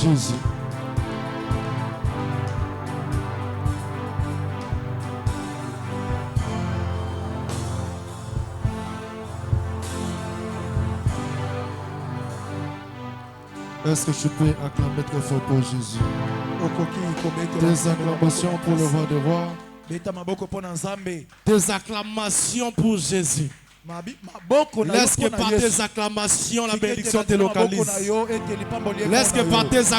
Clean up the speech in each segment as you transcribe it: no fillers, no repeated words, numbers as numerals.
Jésus. Est-ce que tu peux acclamer très fort pour Jésus? Des acclamations pour le roi des rois. Des acclamations pour Jésus. Laisse que par tes acclamations, la bénédiction te localise. Laisse que par tes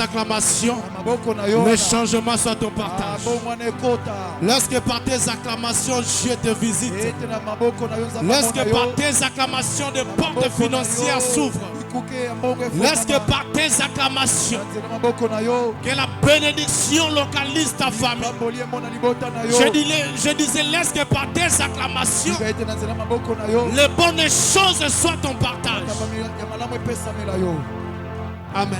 acclamations, le changement soit ton partage. Laisse que par tes acclamations, Dieu te visite. Laisse que par tes acclamations, des portes financières s'ouvrent. Laisse que par tes acclamations, que la bénédiction localise ta famille. Je disais, laisse que par tes acclamations, les bonnes choses soient ton partage. Amen.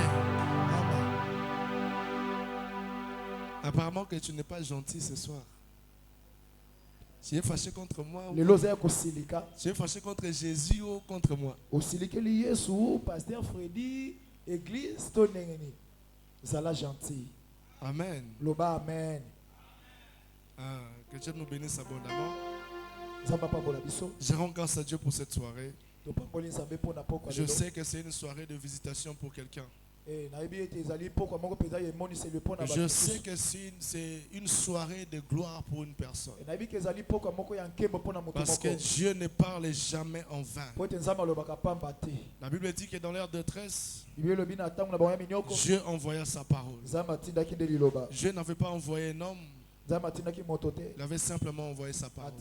Apparemment que tu n'es pas gentil ce soir. Tu es fâché contre moi ou tu es fâché contre Jésus ou contre moi? Amen. Amen. Que Dieu nous bénisse abondamment. Je rends grâce à Dieu pour cette soirée. Je sais que c'est une soirée de visitation pour quelqu'un. Je sais que c'est une soirée de gloire pour une personne. Parce que Dieu ne parle jamais en vain. La Bible dit que dans l'ère de détresse, Dieu envoya sa parole. Dieu n'avait pas envoyé un homme. Il avait simplement envoyé sa parole.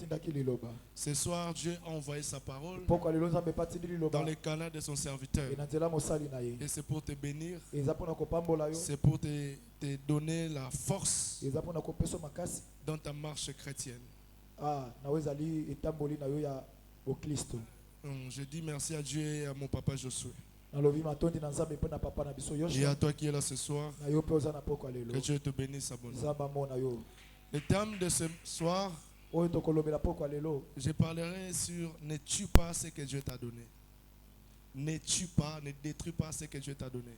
Ce soir, Dieu a envoyé sa parole dans les canaux de son serviteur. Et c'est pour te bénir. C'est pour te donner la force dans ta marche chrétienne. Je dis merci à Dieu et à mon papa Josué. Et à toi qui es là ce soir, que Dieu te bénisse abondamment. Le thème de ce soir, je parlerai sur ne tue pas ce que Dieu t'a donné. Ne tue pas, ne détruis pas ce que Dieu t'a donné.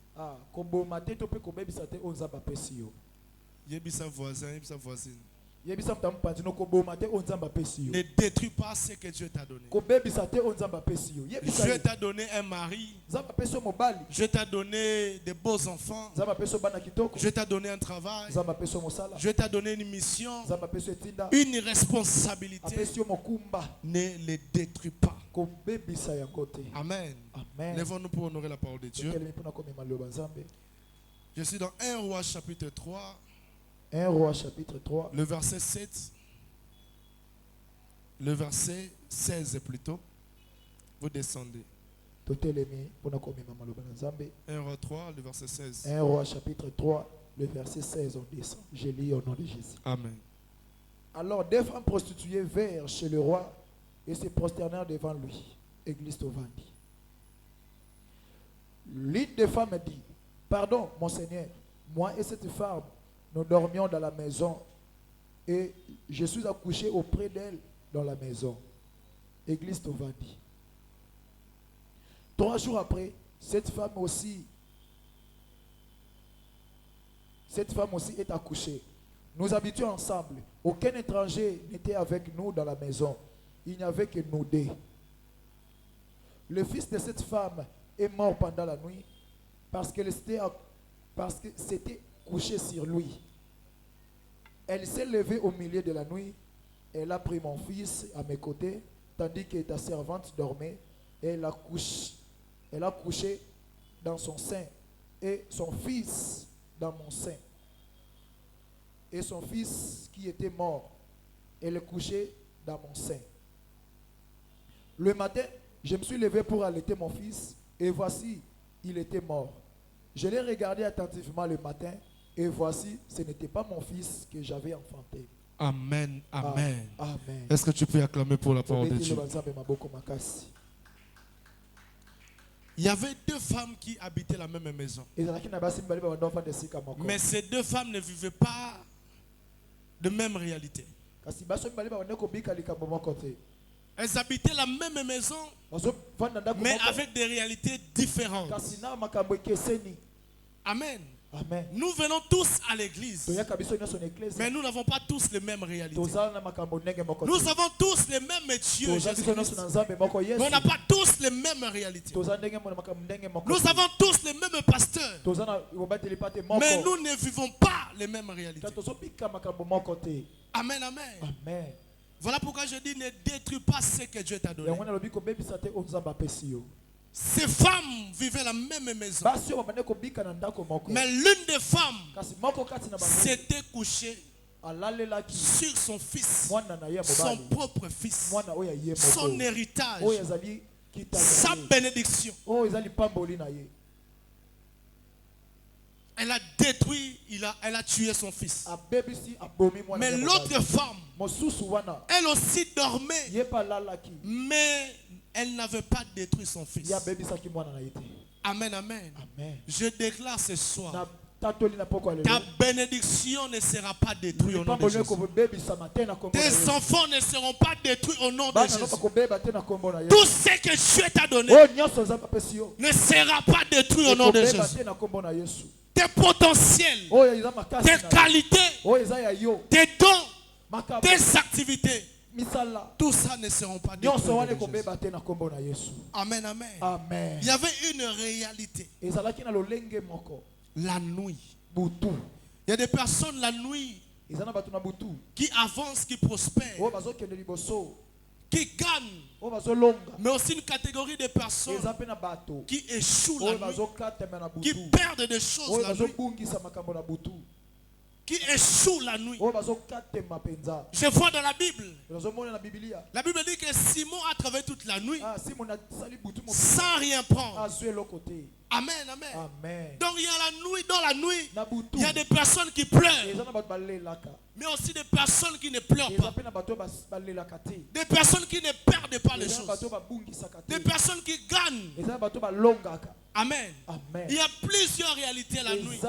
Yebisa voisin, yebisa voisine. Ne détruis pas ce que Dieu t'a donné. Dieu t'a donné un mari. Dieu t'a donné de beaux enfants. Dieu t'a donné un travail. Dieu t'a donné une mission, une responsabilité. Ne les détruis pas. Amen. Lèvons-nous pour honorer la parole de Dieu. Je suis dans 1 Roi chapitre 3. 1 Roi chapitre 3. Le verset 7. Le verset 16 plutôt. Vous descendez. 1 Roi 3, le verset 16. 1 Roi chapitre 3, le verset 16, on descend. Je lis au nom de Jésus. Amen. Alors des femmes prostituées vinrent chez le roi et se prosternèrent devant lui. Église Tovandi. L'une des femmes dit, pardon, mon Seigneur, moi et cette femme, nous dormions dans la maison et je suis accouché auprès d'elle dans la maison. Église Tovandi. 3 jours après, cette femme aussi est accouchée. Nous habitions ensemble. Aucun étranger n'était avec nous dans la maison. Il n'y avait que nous deux. Le fils de cette femme est mort pendant la nuit parce que c'était couché sur lui. Elle s'est levée au milieu de la nuit. Elle a pris mon fils à mes côtés, tandis que ta servante dormait. Elle a couché dans son sein et son fils dans mon sein. Et son fils qui était mort, elle est couchée dans mon sein. Le matin, je me suis levé pour allaiter mon fils et voici, il était mort. Je l'ai regardé attentivement le matin et voici, ce n'était pas mon fils que j'avais enfanté. Amen, amen. Amen. Est-ce que tu peux acclamer pour la parole de Dieu? Il y avait 2 femmes qui habitaient la même maison. Mais ces 2 femmes ne vivaient pas de même réalité. Elles habitaient la même maison, mais avec des réalités différentes. Amen. Amen. Nous venons tous à l'église, mais nous n'avons pas tous les mêmes réalités. Nous avons tous les mêmes métiers, mais on n'a pas tous les mêmes réalités. Nous avons tous les mêmes pasteurs, mais nous ne vivons pas les mêmes réalités. Amen, amen. Amen. Voilà pourquoi je dis ne détruis pas ce que Dieu t'a donné. Ces femmes vivaient la même maison. Mais l'une des femmes s'était couchée sur son fils, son propre fils, son héritage, sa bénédiction. Elle a détruit, elle a tué son fils. Mais l'autre femme, elle aussi dormait, mais elle n'avait pas détruit son fils. Amen, amen. Je déclare ce soir, ta bénédiction ne sera pas détruite au nom de Jésus. Tes enfants ne seront pas détruits au nom de Jésus. Tout ce que Dieu t'a donné ne sera pas détruit au nom de Jésus. Tes potentiels, tes qualités, tes dons, tes activités, tout ça ne seront pas détruits. Amen, amen. Amen. Il y avait une réalité. La nuit. Il y a des personnes la nuit qui avancent, qui prospèrent, qui gagnent, mais aussi une catégorie de personnes qui échouent la nuit, qui perdent des choses la nuit, qui échouent la nuit. Je vois dans la Bible dit que Simon a travaillé toute la nuit sans rien prendre. Amen, amen. Donc il y a la nuit, dans la nuit, il y a des personnes qui pleurent, mais aussi des personnes qui ne pleurent pas. Des personnes qui ne perdent pas les choses. Des personnes qui gagnent. Amen. Il y a plusieurs réalités la nuit.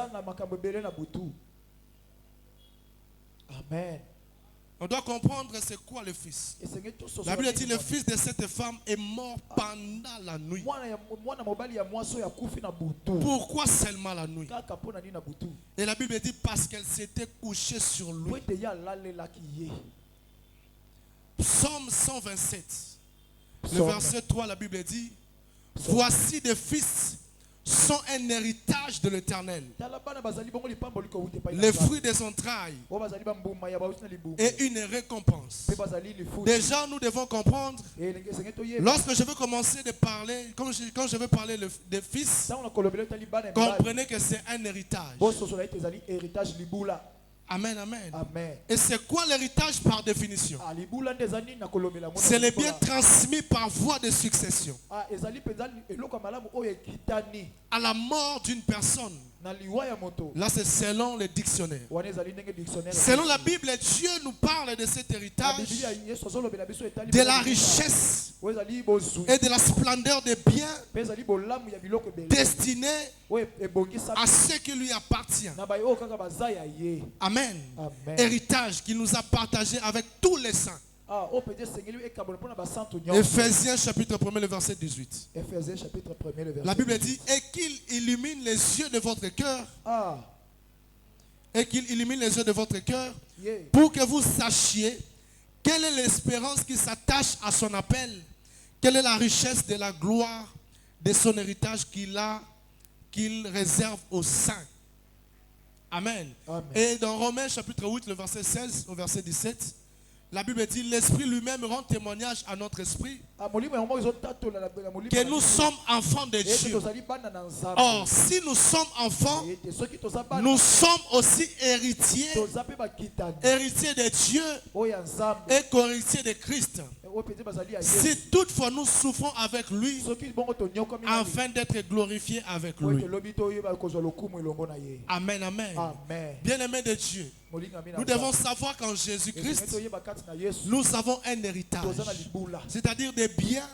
Amen. On doit comprendre c'est quoi le fils. La Bible dit le fils de cette femme est mort pendant la nuit. Pourquoi seulement la nuit? Et la Bible dit parce qu'elle s'était couchée sur lui. Psaume 127, le verset 3, la Bible dit: voici des fils sont un héritage de l'Éternel, les fruits des entrailles et une récompense. Déjà, nous devons comprendre, lorsque je veux commencer de parler, quand je veux parler des fils, comprenez que c'est un héritage. Amen, amen. Et c'est quoi l'héritage par définition? C'est le bien transmis par voie de succession. À la mort d'une personne. Là, c'est selon le dictionnaire. Selon la Bible, Dieu nous parle de cet héritage, de la richesse et de la splendeur des biens destinés à ceux qui lui appartiennent. Amen. Héritage qu'il nous a partagé avec tous les saints. Ephésiens chapitre 1, le verset 18. La Bible dit: et qu'il illumine les yeux de votre cœur. Et qu'il illumine les yeux de votre cœur pour que vous sachiez quelle est l'espérance qui s'attache à son appel, quelle est la richesse de la gloire de son héritage qu'il réserve aux saints. Amen. Et dans Romains chapitre 8, le verset 16 au verset 17, la Bible dit: l'Esprit lui-même rend témoignage à notre esprit que nous sommes enfants de Dieu. Or, si nous sommes enfants, nous sommes aussi héritiers, héritiers de Dieu et co-héritiers de Christ. Si toutefois nous souffrons avec lui, afin d'être glorifiés avec lui. Amen, amen. Bien-aimés de Dieu, nous devons savoir qu'en Jésus-Christ, nous avons un héritage, c'est-à-dire des biens,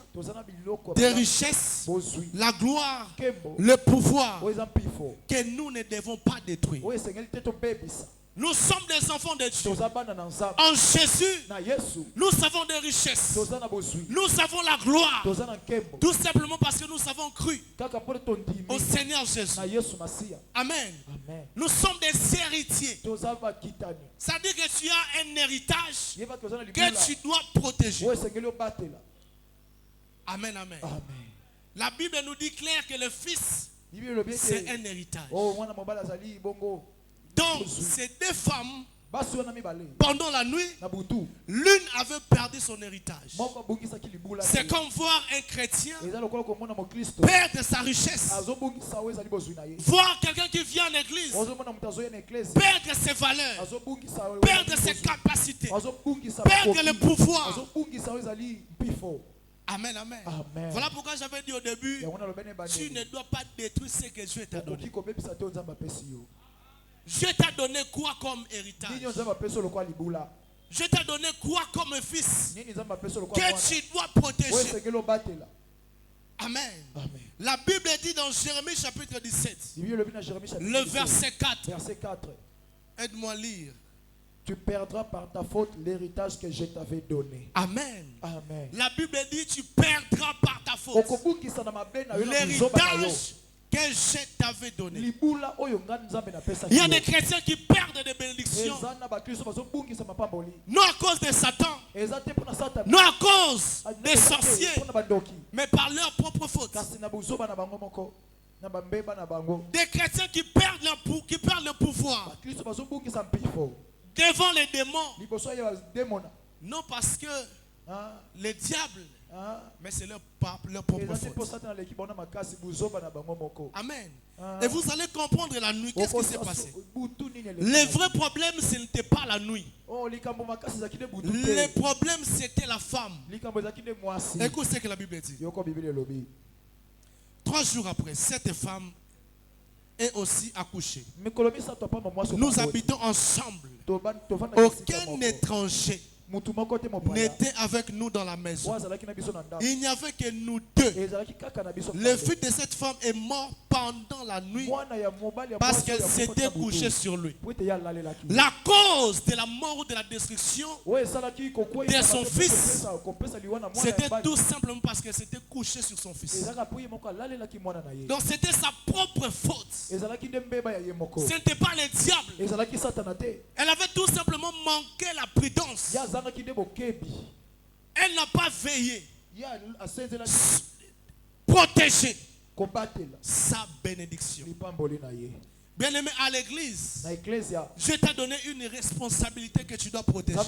des richesses, la gloire, le pouvoir que nous ne devons pas détruire. Nous sommes des enfants de Dieu. En Jésus, nous avons des richesses. Nous avons la gloire. Tout simplement parce que nous avons cru au Seigneur Jésus. Amen. Nous sommes des héritiers. Ça dit que tu as un héritage que tu dois protéger. Amen, amen. La Bible nous dit clair que le Fils, c'est un héritage. Donc, ces deux femmes, pendant la nuit, l'une avait perdu son héritage. C'est comme voir un chrétien perdre sa richesse. Voir quelqu'un qui vient en église perdre ses valeurs, perdre ses capacités, perdre le pouvoir. Amen, amen. Voilà pourquoi j'avais dit au début, tu ne dois pas détruire ce que Dieu t'a donné. Dieu t'a donné quoi comme héritage? Dieu t'a donné quoi comme fils que tu dois protéger? Amen. La Bible dit dans Jérémie chapitre 17, le verset 4. Aide-moi à lire. Tu perdras par ta faute l'héritage que je t'avais donné. Amen. Amen. La Bible dit tu perdras par ta faute l'héritage que je t'avais donné. Il y a des chrétiens qui perdent des bénédictions. Non à cause de Satan, non à cause des sorciers, mais par leur propre faute. Des chrétiens qui perdent le pouvoir devant les démons. Non parce que les diables, mais c'est leur propre faute. Amen. Et vous allez comprendre la nuit. Qu'est-ce qui s'est passé? Le vrai problème, ce n'était pas la nuit. Le problème, c'était la femme. Écoute ce que la Bible dit. 3 jours après, cette femme est aussi accouchée. Nous habitons ensemble. Aucun étranger n'était avec nous dans la maison. Il n'y avait que nous deux. Le fils de cette femme est mort pendant la nuit parce qu'elle s'était couchée sur lui. La cause de la mort ou de la destruction de son fils, c'était tout simplement parce qu'elle s'était couchée sur son fils. Donc c'était sa propre faute. Ce n'était pas le diable. Elle avait tout simplement manqué la prudence. Elle n'a pas veillé, protégé sa bénédiction. Bien-aimé, à l'église, je t'ai donné une responsabilité que tu dois protéger.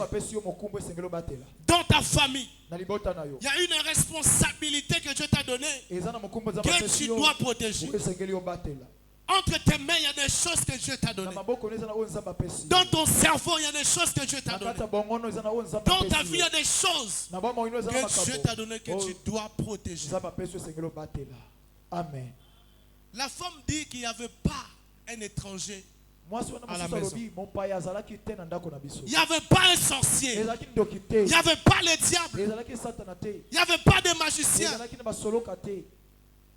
Dans ta famille, il y a une responsabilité que Dieu t'a donnée que tu dois protéger. Entre tes mains, il y a des choses que Dieu t'a données. Dans ton cerveau, il y a des choses que Dieu t'a données. Dans ta vie, il y a des choses que Dieu t'a données que tu dois protéger. Amen. La femme dit qu'il n'y avait pas un étranger à la maison. Il n'y avait pas un sorcier. Il n'y avait pas le diable. Il n'y avait pas de magicien.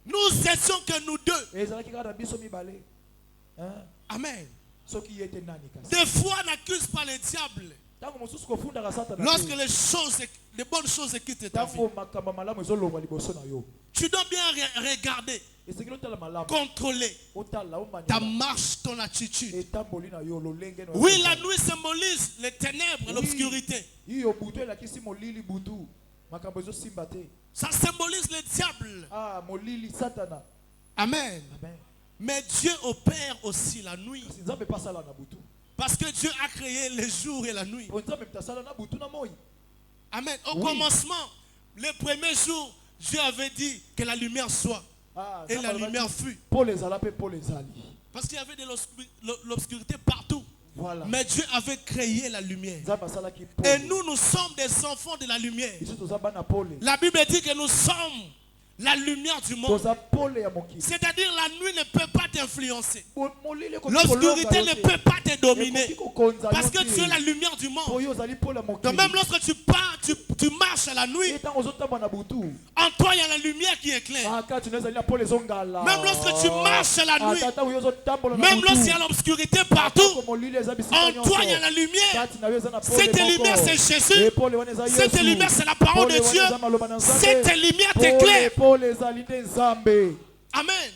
Nous étions que nous deux. Amen. Des fois, on n'accuse pas le diable. Lorsque les bonnes choses quittent ta vie, tu dois bien regarder, contrôler ta marche, ton attitude. Oui, la nuit symbolise les ténèbres, l'obscurité. Ça symbolise le diable. Amen. Mais Dieu opère aussi la nuit. Parce que Dieu a créé le jour et la nuit. Amen. Au commencement, le premier jour, Dieu avait dit que la lumière soit. Et la lumière fut. Parce qu'il y avait de l'obscurité partout. Voilà. Mais Dieu avait créé la lumière. Et nous sommes des enfants de la lumière. La Bible dit que nous sommes la lumière du monde. C'est-à-dire la nuit ne peut pas t'influencer. L'obscurité ne peut pas te dominer. Parce que tu es la lumière du monde. Donc même lorsque tu pars, tu marches à la nuit, en toi il y a la lumière qui éclaire. Même lorsque tu marches à la nuit, même lorsqu'il y a l'obscurité partout, en toi il y a la lumière. Cette lumière c'est Jésus. Cette lumière c'est la parole de Dieu. Cette lumière t'éclaire. Amen.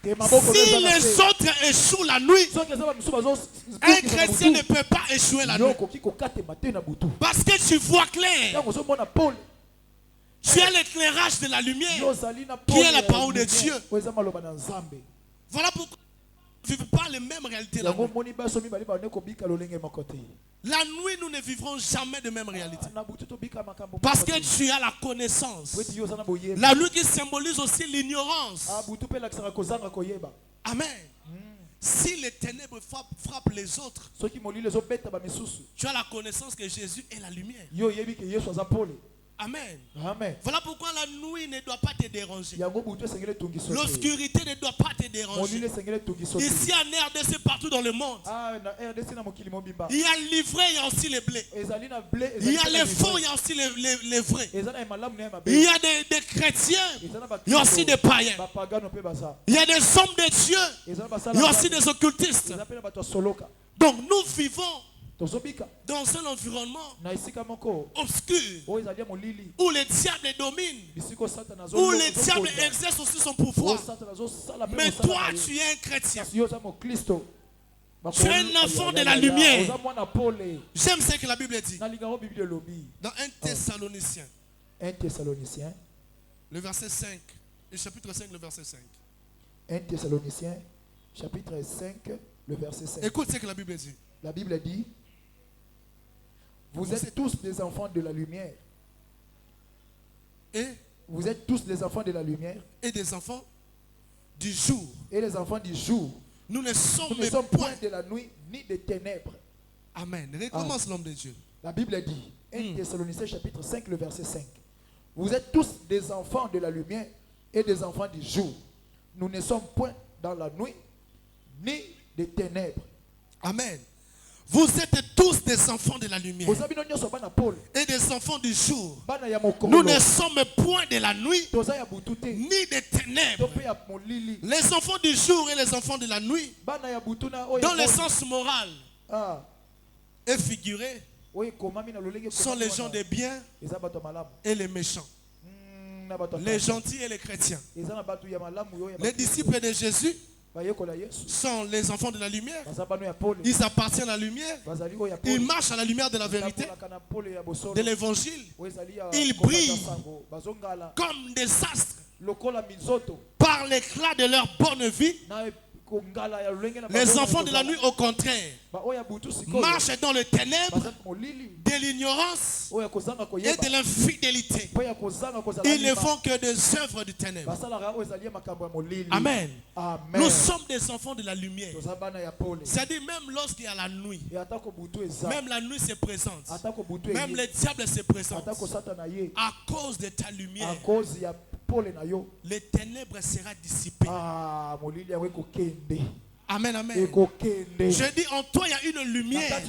Si les autres échouent la nuit, un chrétien ne peut pas échouer la nuit. Parce que tu vois clair. Tu as l'éclairage de la lumière qui est la parole de Dieu. Voilà pourquoi nous ne vivons pas les mêmes réalités. La nuit, nous ne vivrons jamais de même réalité. Parce que tu as la connaissance. La nuit qui symbolise aussi l'ignorance. Amen. Si les ténèbres frappent les autres, tu as la connaissance que Jésus est la lumière. Amen. Amen. Voilà pourquoi la nuit ne doit pas te déranger. L'obscurité ne doit pas te déranger. Ici en RDC, partout dans le monde, il y a le livret, il y a aussi les blés. Il y a les faux, il y a aussi les vrais. Il y a des chrétiens, il y a aussi des païens. Il y a des hommes de Dieu, il y a aussi des occultistes. Donc nous vivons dans un environnement obscur où le diable domine, où le diable exerce aussi son pouvoir. Mais toi, tu es un chrétien. Tu es un enfant de la lumière. J'aime ce que la Bible dit. Dans 1 Thessaloniciens, le verset 5, le chapitre 5, le verset 5. 1 Thessaloniciens, chapitre 5, le verset 5. Écoute ce que la Bible dit. La Bible dit: vous êtes tous des enfants de la lumière. Et vous êtes tous des enfants de la lumière. Et des enfants du jour. Et les enfants du jour. Nous ne sommes point de la nuit ni des ténèbres. Amen. Recommence l'homme de Dieu. La Bible dit, 1 Thessaloniciens chapitre 5, le verset 5. Vous êtes tous des enfants de la lumière et des enfants du jour. Nous ne sommes point dans la nuit ni des ténèbres. Amen. Vous êtes tous des enfants de la lumière et des enfants du jour. Nous ne sommes point de la nuit ni des ténèbres. Les enfants du jour et les enfants de la nuit, dans le sens moral et figuré, sont les gens des biens et les méchants, les gentils et les chrétiens. Les disciples de Jésus sont les enfants de la lumière. Ils appartiennent à la lumière. Ils marchent à la lumière de la vérité, de l'évangile. Ils brillent comme des astres par l'éclat de leur bonne vie. Les enfants de la nuit, au contraire, marchent dans les ténèbres de l'ignorance et de l'infidélité. Ils ne font que des œuvres du ténèbre. Amen. Nous sommes des enfants de la lumière. C'est-à-dire même lorsqu'il y a la nuit, même la nuit se présente, même le diable se présente. À cause de ta lumière, les ténèbres seront dissipées. Amen, amen. Je dis, en toi il y a une lumière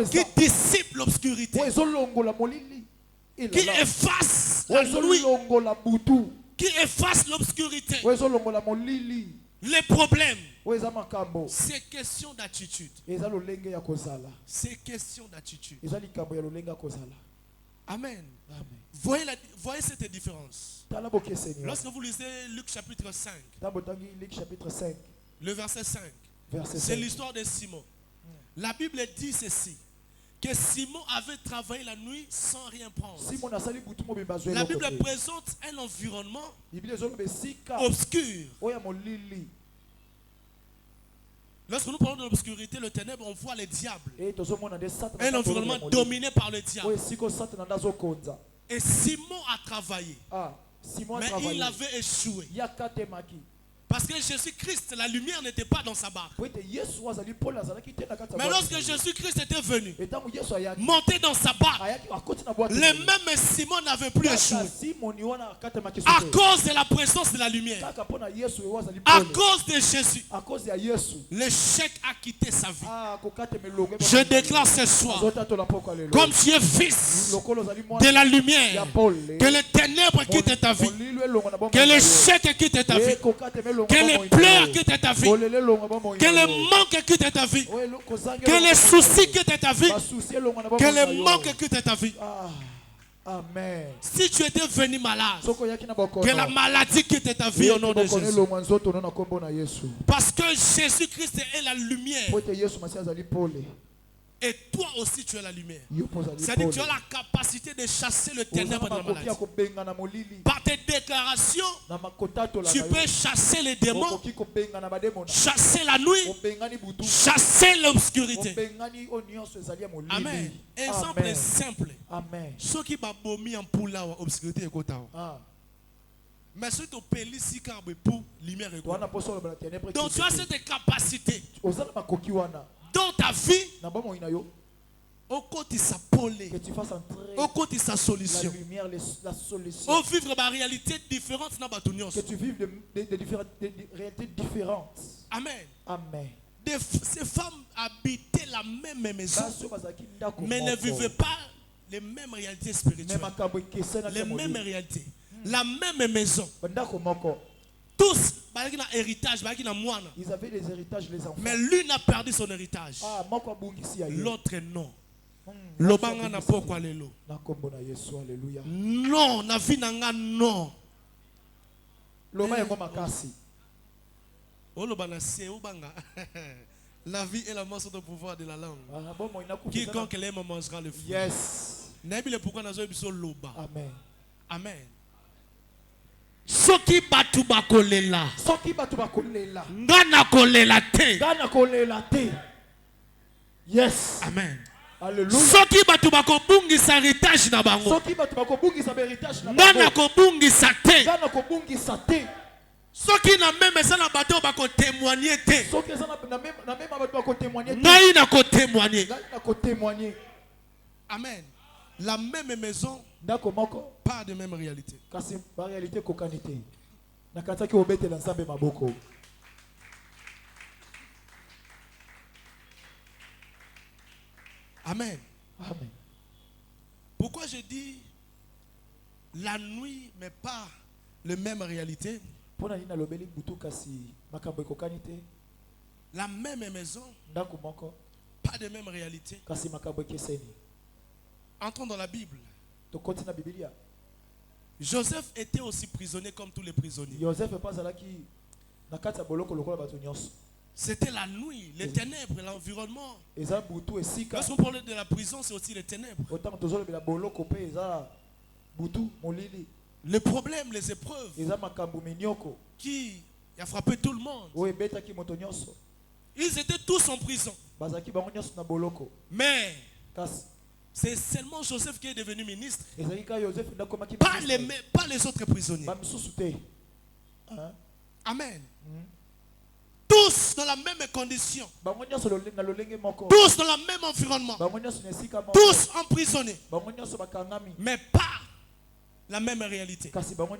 qui dissipe l'obscurité, qui efface la nuit, qui efface l'obscurité, les problèmes. C'est question d'attitude. C'est question d'attitude. Amen. Voyez cette différence. Lorsque vous lisez Luc chapitre 5, le verset 5, c'est l'histoire de Simon. La Bible dit ceci, que Simon avait travaillé la nuit sans rien prendre. La Bible présente un environnement obscur. Lorsque nous parlons de l'obscurité, le ténèbre, on voit le diable. Un environnement dominé par le diable. Et Simon a travaillé. Mais il avait échoué. Parce que Jésus-Christ, la lumière n'était pas dans sa barque. Mais lorsque Jésus-Christ était venu, monté dans sa barque, le même Simon n'avait plus échoué. À cause de la présence de la lumière, à cause de Jésus, l'échec a quitté sa vie. Je déclare ce soir, comme tu es fils de la lumière, que les ténèbres quittent ta vie, que l'échec quitte ta vie, que les pleurs quittent ta vie, que les manques quittent ta vie, que les soucis quittent ta vie, que les manques quittent ta vie. Amen. Si tu étais venu malade, que la maladie quitte ta vie au nom de Jésus. Parce que Jésus-Christ est la lumière. Et toi aussi tu es la lumière. C'est-à-dire que tu as la capacité de chasser le ténèbre de la maladie. Par tes déclarations, tu peux chasser les démons, chasser la nuit, chasser l'obscurité. Amen. Exemple simple. Ceux qui m'ont mis en poule en obscurité et mais ceux qui ont payé si pour lumière et donc tu as cette capacité. Dans ta vie, au côté sa polée, au côté sa solution, au vivre ma réalité différente, que tu vives des réalités différentes. Amen. Amen. Ces femmes habitaient la même maison, mais ne vivaient pas les mêmes réalités spirituelles, les mêmes réalités, la même maison. Tous, ils avaient des héritages, les enfants. Mais l'une a perdu son héritage. L'autre non. Lobanga na pokwa lelo. Non, na vie nanga non. La vie et la mort sont au pouvoir de la langue. Quiconque l'aime mangera le fruit. Yes. Amen. Amen. Soki batu bakolela ngana kolela te. Yes. Amen. Alléluia. Soki batu bakobungisa héritage na bango ngana kobungisa te. Soki na même ça na bato bako témoigner te. Ngai na ko témoigner. Amen. La même maison, pas de même réalité. Amen. Amen. Pourquoi je dis la nuit, mais pas la même réalité? La même maison, pas de même réalité. Entrons dans la Bible. Joseph était aussi prisonnier comme tous les prisonniers. C'était la nuit, les ténèbres, l'environnement. Lorsqu'on parle de la prison, c'est aussi les ténèbres. Les problèmes, les épreuves qui a frappé tout le monde. Ils étaient tous en prison. Mais c'est seulement Joseph qui est devenu ministre. Pas les autres prisonniers. Amen. Tous dans la même condition. Tous dans le même environnement. Tous emprisonnés. Mais pas la même réalité. Prisonnier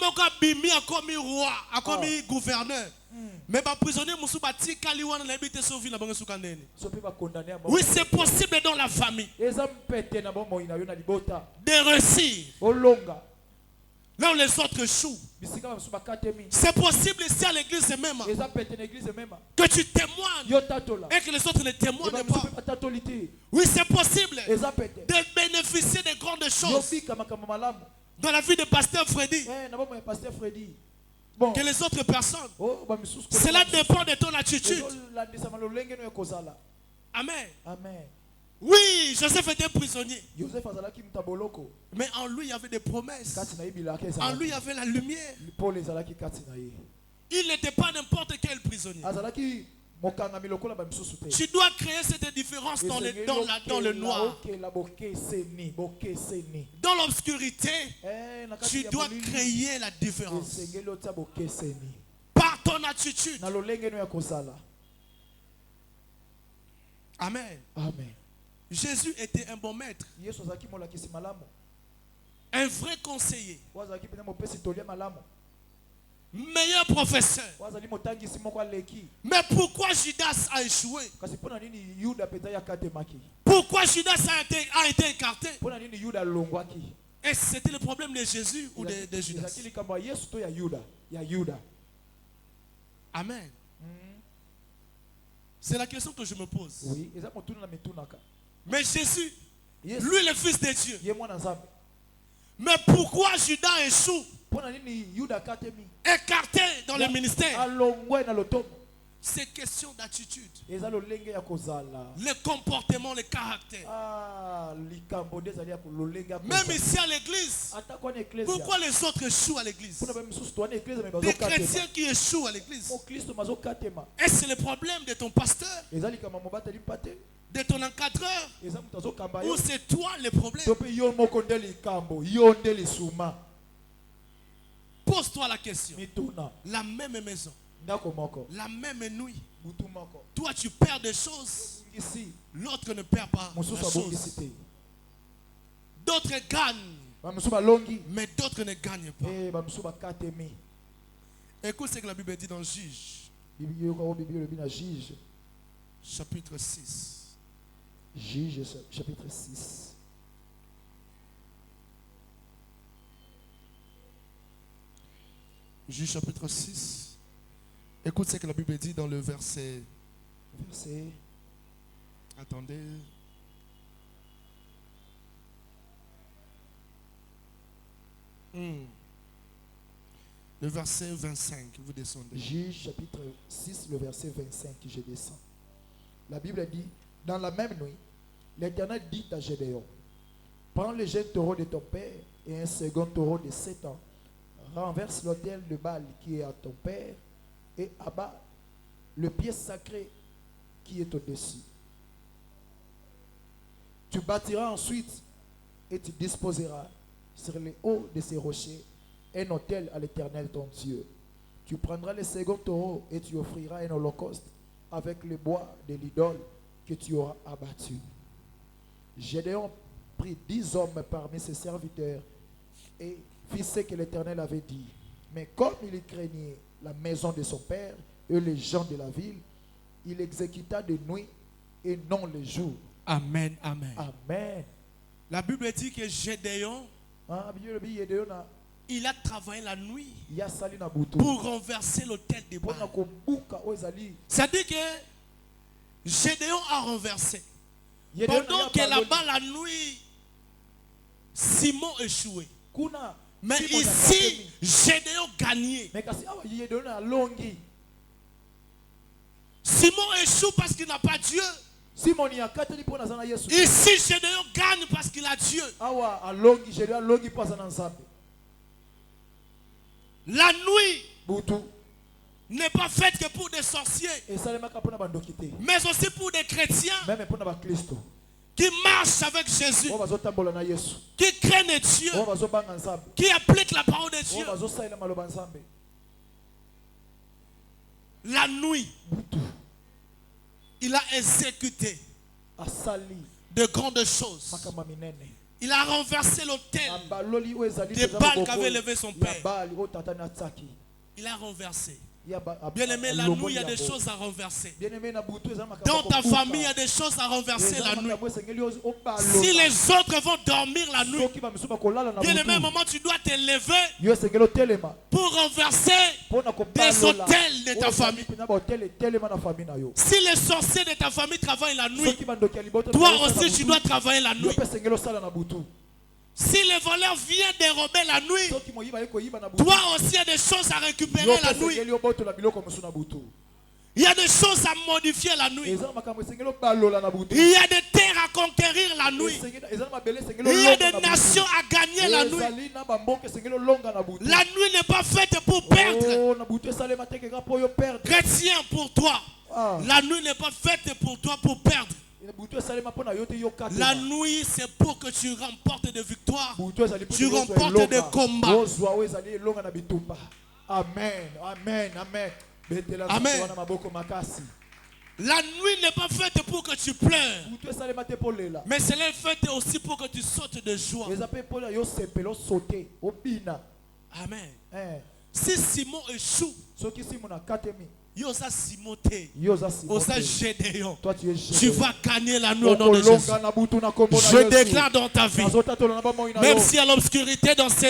moko bimi a commis roi, a commis gouverneur. Mais pas prisonnier musu bati kaliwana na habite sauvi na bango sukandeni. Oui, c'est possible dans la famille de réussir. Là où les autres échouent. C'est possible ici à l'église même que tu témoignes et que les autres ne témoignent pas. Oui, c'est possible de bénéficier de grandes choses dans la vie de pasteur Freddy que les autres personnes. Cela dépend de ton attitude. Amen. Amen. Oui, Joseph était prisonnier. Mais en lui, il y avait des promesses. En lui, il y avait la lumière. Il n'était pas n'importe quel prisonnier. Tu dois créer cette différence dans le noir. Dans l'obscurité, tu dois créer la différence. Par ton attitude. Amen. Amen. Jésus était un bon maître. Un vrai conseiller. Meilleur professeur. Mais pourquoi Judas a échoué? Pourquoi Judas a été écarté? Et c'était le problème de Jésus ou de Judas? Amen. C'est la question que je me pose. Mais Jésus, lui le Fils de Dieu. Mais pourquoi Judas échoue? Écarté dans le ministère. C'est question d'attitude. Le comportement, le caractère. Même ici à l'église. Pourquoi les autres échouent à l'église? Des chrétiens qui échouent à l'église. Est-ce que c'est le problème de ton pasteur? De ton encadreur? Ou c'est toi le problème? Pose-toi la question. La même maison, la même nuit. Toi tu perds des choses, l'autre ne perd pas la chose. D'autres gagnent, mais d'autres ne gagnent pas. Écoute ce que la Bible dit dans Juge, chapitre 6. Juge chapitre 6. Juge chapitre 6. Écoute ce que la Bible dit dans le verset. Attendez. Le verset 25, vous descendez. Juge chapitre 6, le verset 25, je descends. La Bible dit, dans la même nuit, l'Éternel dit à Gédéon, prends le jeune taureau de ton père et un second taureau de 7 ans, renverse l'autel de Baal qui est à ton père et abat le pied sacré qui est au-dessus. Tu bâtiras ensuite et tu disposeras sur les hauts de ces rochers un autel à l'Éternel ton Dieu. Tu prendras le second taureau et tu offriras un holocauste avec le bois de l'idole que tu auras abattu. Gédéon prit 10 hommes parmi ses serviteurs et fit ce que l'Éternel avait dit. Mais comme il craignait la maison de son père et les gens de la ville, il exécuta de nuit et non le jour. Amen, amen. Amen. La Bible dit que Gédéon, il a travaillé la nuit pour renverser l'autel de Baal. C'est-à-dire que Gédéon a renversé. Pendant que là-bas la nuit, Simon échouait. Mais ici, Gédéon gagnait. Simon échoue parce qu'il n'a pas Dieu. Ici, Gédéon gagne parce qu'il a Dieu. La nuit n'est pas faite que pour des sorciers, mais aussi pour des chrétiens qui marchent avec Jésus, qui craignent Dieu, qui appliquent la parole de Dieu. La nuit, il a exécuté de grandes choses. Il a renversé l'autel des Baal qu'avait levé son père. Il a renversé. Bien aimé, la nuit, il y a des choses à renverser. Dans ta famille, il y a des choses à renverser la nuit. Si les autres vont dormir la nuit, bien aimé, à un moment, tu dois te lever pour renverser des hôtels de ta famille. Si les sorciers de ta famille travaillent la nuit, toi aussi, tu dois travailler la nuit. Si les voleurs viennent dérober la nuit, toi aussi il y a des choses à récupérer la nuit. Il y a des choses à modifier la nuit. Il y a des terres à conquérir la nuit. Il y a des nations à gagner la nuit. La nuit n'est pas faite pour perdre. Chrétien, pour toi, La nuit n'est pas faite pour toi pour perdre. La nuit, c'est pour que tu remportes des victoires. Tu remportes des combats. Amen. Amen. Amen. Amen. La nuit n'est pas faite pour que tu pleures. Mais c'est faite aussi pour que tu sautes de joie. Amen. Si Simon échoue, Yosa Simoté, Yosa Gédéon, tu vas gagner la nuit au nom de Jésus. Je déclare dans ta vie, même si à l'obscurité en RDC,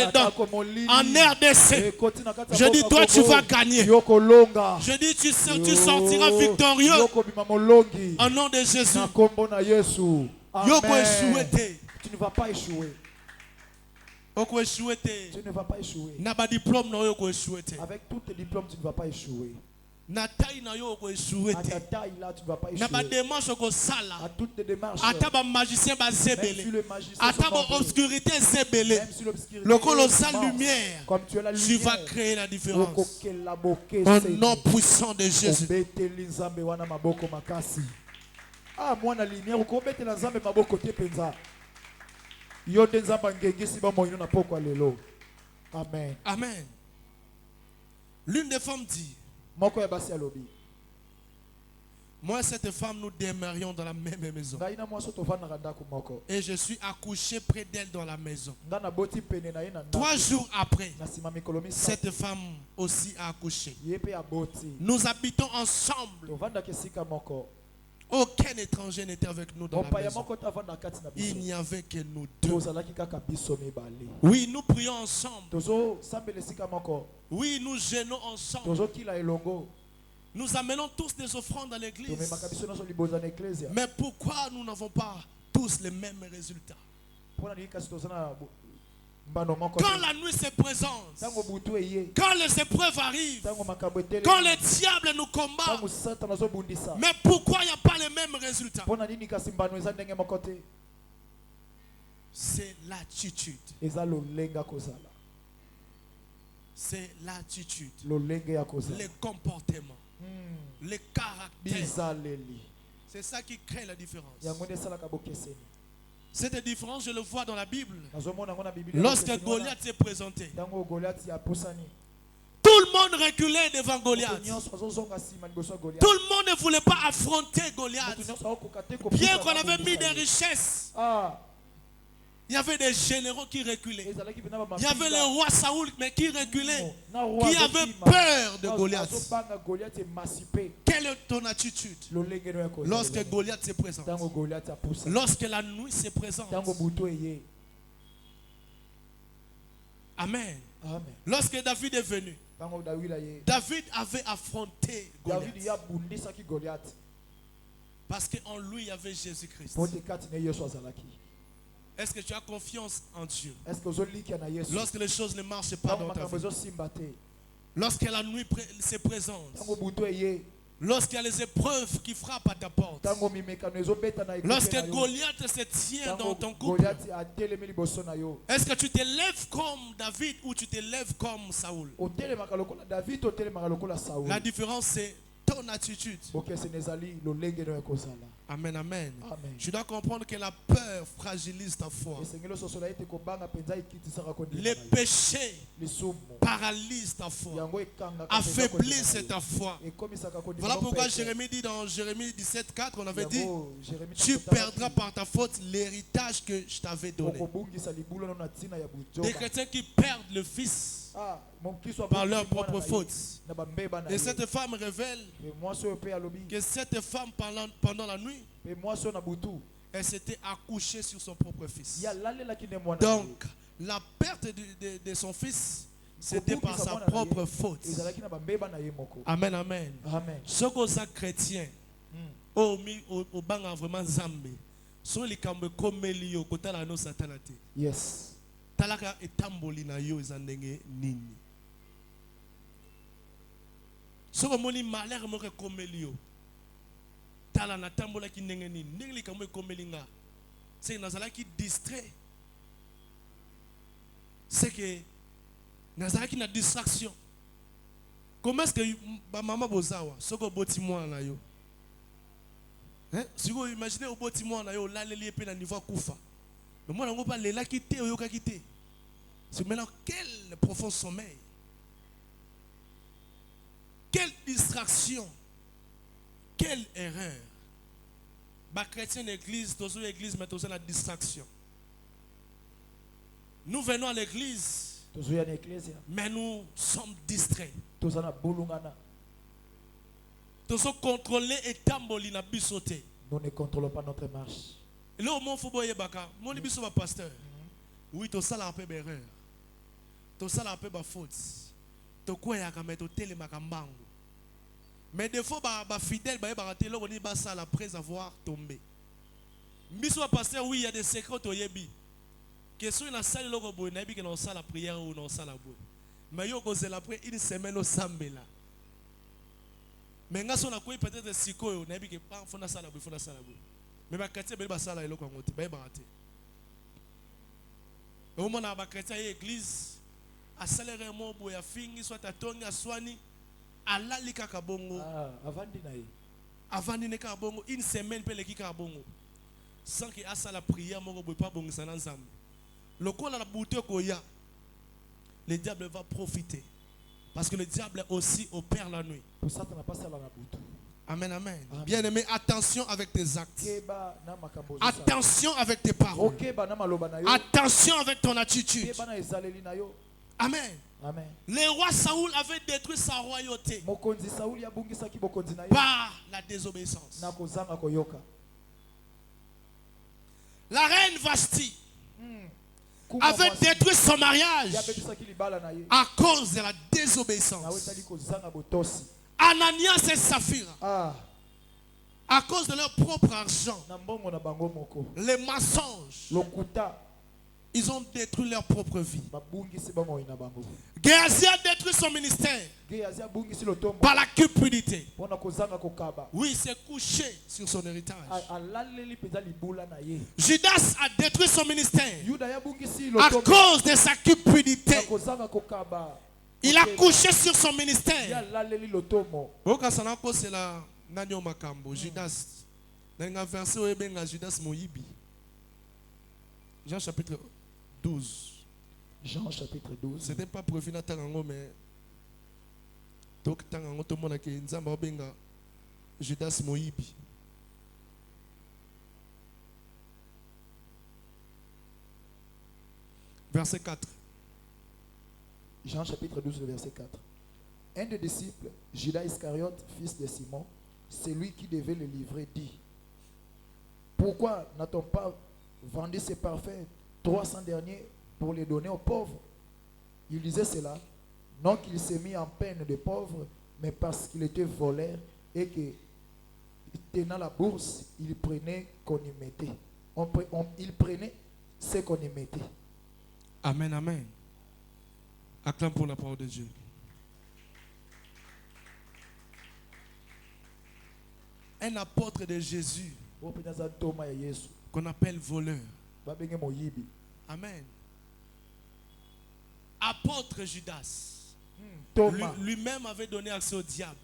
je dis toi tu vas gagner. Je dis tu sortiras victorieux au nom de Jésus. Tu ne vas pas échouer. Tu ne vas pas échouer. Avec tous tes diplômes, tu ne vas pas échouer. À ta taille là, tu ne vas pas échouer. À toutes tes démarches. Même si le magicien obscurité lumière, comme tu es la lumière, tu vas créer la différence. Au nom puissant de Jésus. Ah, moi na lumière, ukobete la nzambe maboko te penza. Amen. Amen. L'une des femmes dit, moi et cette femme, nous demeurions dans la même maison. Et je suis accouché près d'elle dans la maison. 3 jours après, cette femme aussi a accouché. Nous habitons ensemble. Aucun étranger n'était avec nous dans la maison. Il n'y avait que nous deux. Oui, nous prions ensemble. Oui, nous jeûnons ensemble. Nous amenons tous des offrandes à l'église. Mais pourquoi nous n'avons pas tous les mêmes résultats? Quand la nuit se présente, quand les épreuves arrivent, quand les diables nous combattent, mais pourquoi il n'y a pas les mêmes résultats? C'est l'attitude. C'est l'attitude, les comportements, les caractères. C'est ça qui crée la différence. Cette différence, je le vois dans la Bible. Lorsque Goliath s'est présenté, tout le monde reculait devant Goliath. Tout le monde ne voulait pas affronter Goliath. Bien qu'on avait mis des richesses, il y avait des généraux qui reculaient. Il y avait le roi Saoul mais qui reculait, qui avait peur de Goliath. Quelle est ton attitude lorsque Goliath se présente? Lorsque la nuit se présente? Amen. Lorsque David est venu, David avait affronté Goliath. Parce qu'en lui, il y avait Jésus-Christ. Est-ce que tu as confiance en Dieu? Lorsque les choses ne marchent pas dans ta vie, lorsque la nuit se présente, lorsqu'il y a les épreuves qui frappent à ta porte, lorsque Goliath se tient dans ton couple, est-ce que tu te lèves comme David ou tu te lèves comme Saoul? La différence, c'est ton attitude. Amen, amen. Tu dois comprendre que la peur fragilise ta foi. Les péchés paralysent ta foi, affaiblissent ta foi. Voilà pourquoi Jérémie dit dans Jérémie 17:4, on avait dit, tu perdras par ta faute l'héritage que je t'avais donné. Des chrétiens qui perdent le Fils par leur propre faute. Et cette femme révèle que cette femme pendant la nuit, elle s'était accouchée sur son propre fils. Donc la perte de son fils, c'était par sa propre faute. Amen, amen. Ce que ça chrétien au banga vraiment zambe, so likambe komelio kotala no satanate. Yes. Talaka etamboli na yo ezandenge nini. Soko moni malheur mo ke komelio. Tala na tambola ki ndenge nini. Ndenge likambo ekomelinga. C'est nazala ki distrait. C'est que nazala ki na distraction. Comment est-ce que ba mama bozawa soko boti mwana na yo? Si vous imaginez au bâtiment, on a eu l'allée à niveau Koufa. Mais moi, on n'a pas les quitté ou quitté. C'est maintenant quel profond sommeil. Quelle distraction. Quelle erreur. Les chrétiens d'église, tous les églises mettent aussi la distraction. Nous venons à l'église, mais nous sommes distraits. Nous sommes contrôlés et tamboli na bisoté. Nous ne contrôlons pas notre marche. Et là, au moment où vous baka, mon biso va pasteur. Oui, tout ça là un peu d'erreur. Tout ça là un peu de faute. Tout quoi ya kameto télé makambango. Mais des fois, les fidèles, ils ont ça après avoir tombé. Biso va pasteur, oui, il y a des secrets au yebi. Question na salle logo boy na bi que dans la prière ou dans la boy. Mais yo cause la prière une semaine au sambela. Mais ngaso na koyi peut-être sikoyo na bi que pas fona sala boy. Mais ba chrétien ba sala eloko ngote ba barate. Au moment na ba chrétien église a salaire mo boy a fingi soit ta tonga swani ala lika kabongo. Avandi na yi. Avandi ne kabongo une semaine pe le ki kabongo. Sans que asa la prière mo boy pas bongo sana nzambe. Le diable va profiter. Parce que le diable aussi opère la nuit. Amen, amen. Bien-aimé, attention avec tes actes. Attention avec tes paroles. Attention avec ton attitude. Amen. Amen. Le roi Saoul avait détruit sa royauté par la désobéissance. La reine Vashti avait détruit son mariage à cause de la désobéissance. Ananias et Saphira, à cause de leur propre argent, les mensonges, ils ont détruit leur propre vie. Géasi a détruit son ministère par la cupidité. Oui, il s'est couché sur son héritage. Judas a détruit son ministère à cause de sa cupidité. Il a couché sur son ministère. Judas, Jean chapitre 12. Jean chapitre 12. Ce n'est pas prévu dans Tangango, mais Tangango, tout le monde a dit Judas Moïbi. Verset 4. Jean chapitre 12, verset 4. Un des disciples, Judas Iscariote, fils de Simon, celui qui devait le livrer, dit: pourquoi n'a-t-on pas vendu ces parfums 300 derniers pour les donner aux pauvres? Il disait cela, non qu'il s'est mis en peine de pauvres, mais parce qu'il était voleur et que, tenant la bourse, il prenait qu'on y mettait. Il prenait ce qu'on y mettait. Amen, amen. Acclame pour la parole de Dieu. Un apôtre de Jésus qu'on appelle voleur. Amen. Apôtre Judas lui-même avait donné accès au diable.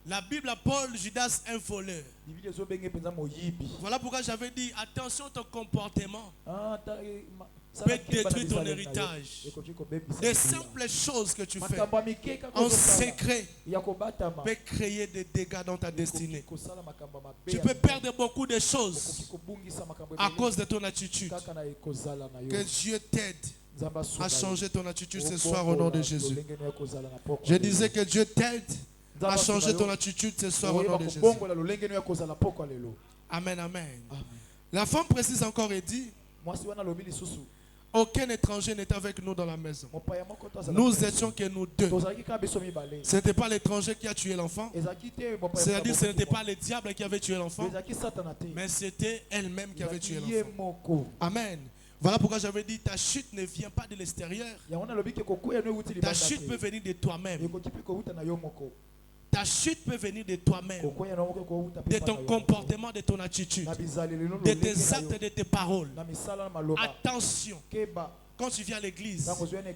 La Bible appelle Judas un voleur. Voilà pourquoi j'avais dit attention à ton comportement peut détruire ton héritage. Des simples choses que tu fais en secret peut créer des dégâts dans ta destinée. Tu peux perdre beaucoup de choses à cause de ton attitude. Que Dieu t'aide à changer ton attitude ce soir au nom de Jésus. Je disais que Dieu t'aide à changer ton attitude ce soir au nom de Jésus. Amen, amen. La femme précise encore et dit: aucun étranger n'était avec nous dans la maison. Nous étions que nous deux. Ce n'était pas l'étranger qui a tué l'enfant. C'est-à-dire ce n'était pas le diable qui avait tué l'enfant, mais c'était elle-même qui avait tué l'enfant. Amen. Voilà pourquoi j'avais dit ta chute ne vient pas de l'extérieur. Ta chute peut venir de toi-même. Ta chute peut venir de toi-même, de ton comportement, de ton attitude, de tes actes, de tes paroles. Attention, Quand tu viens à l'église,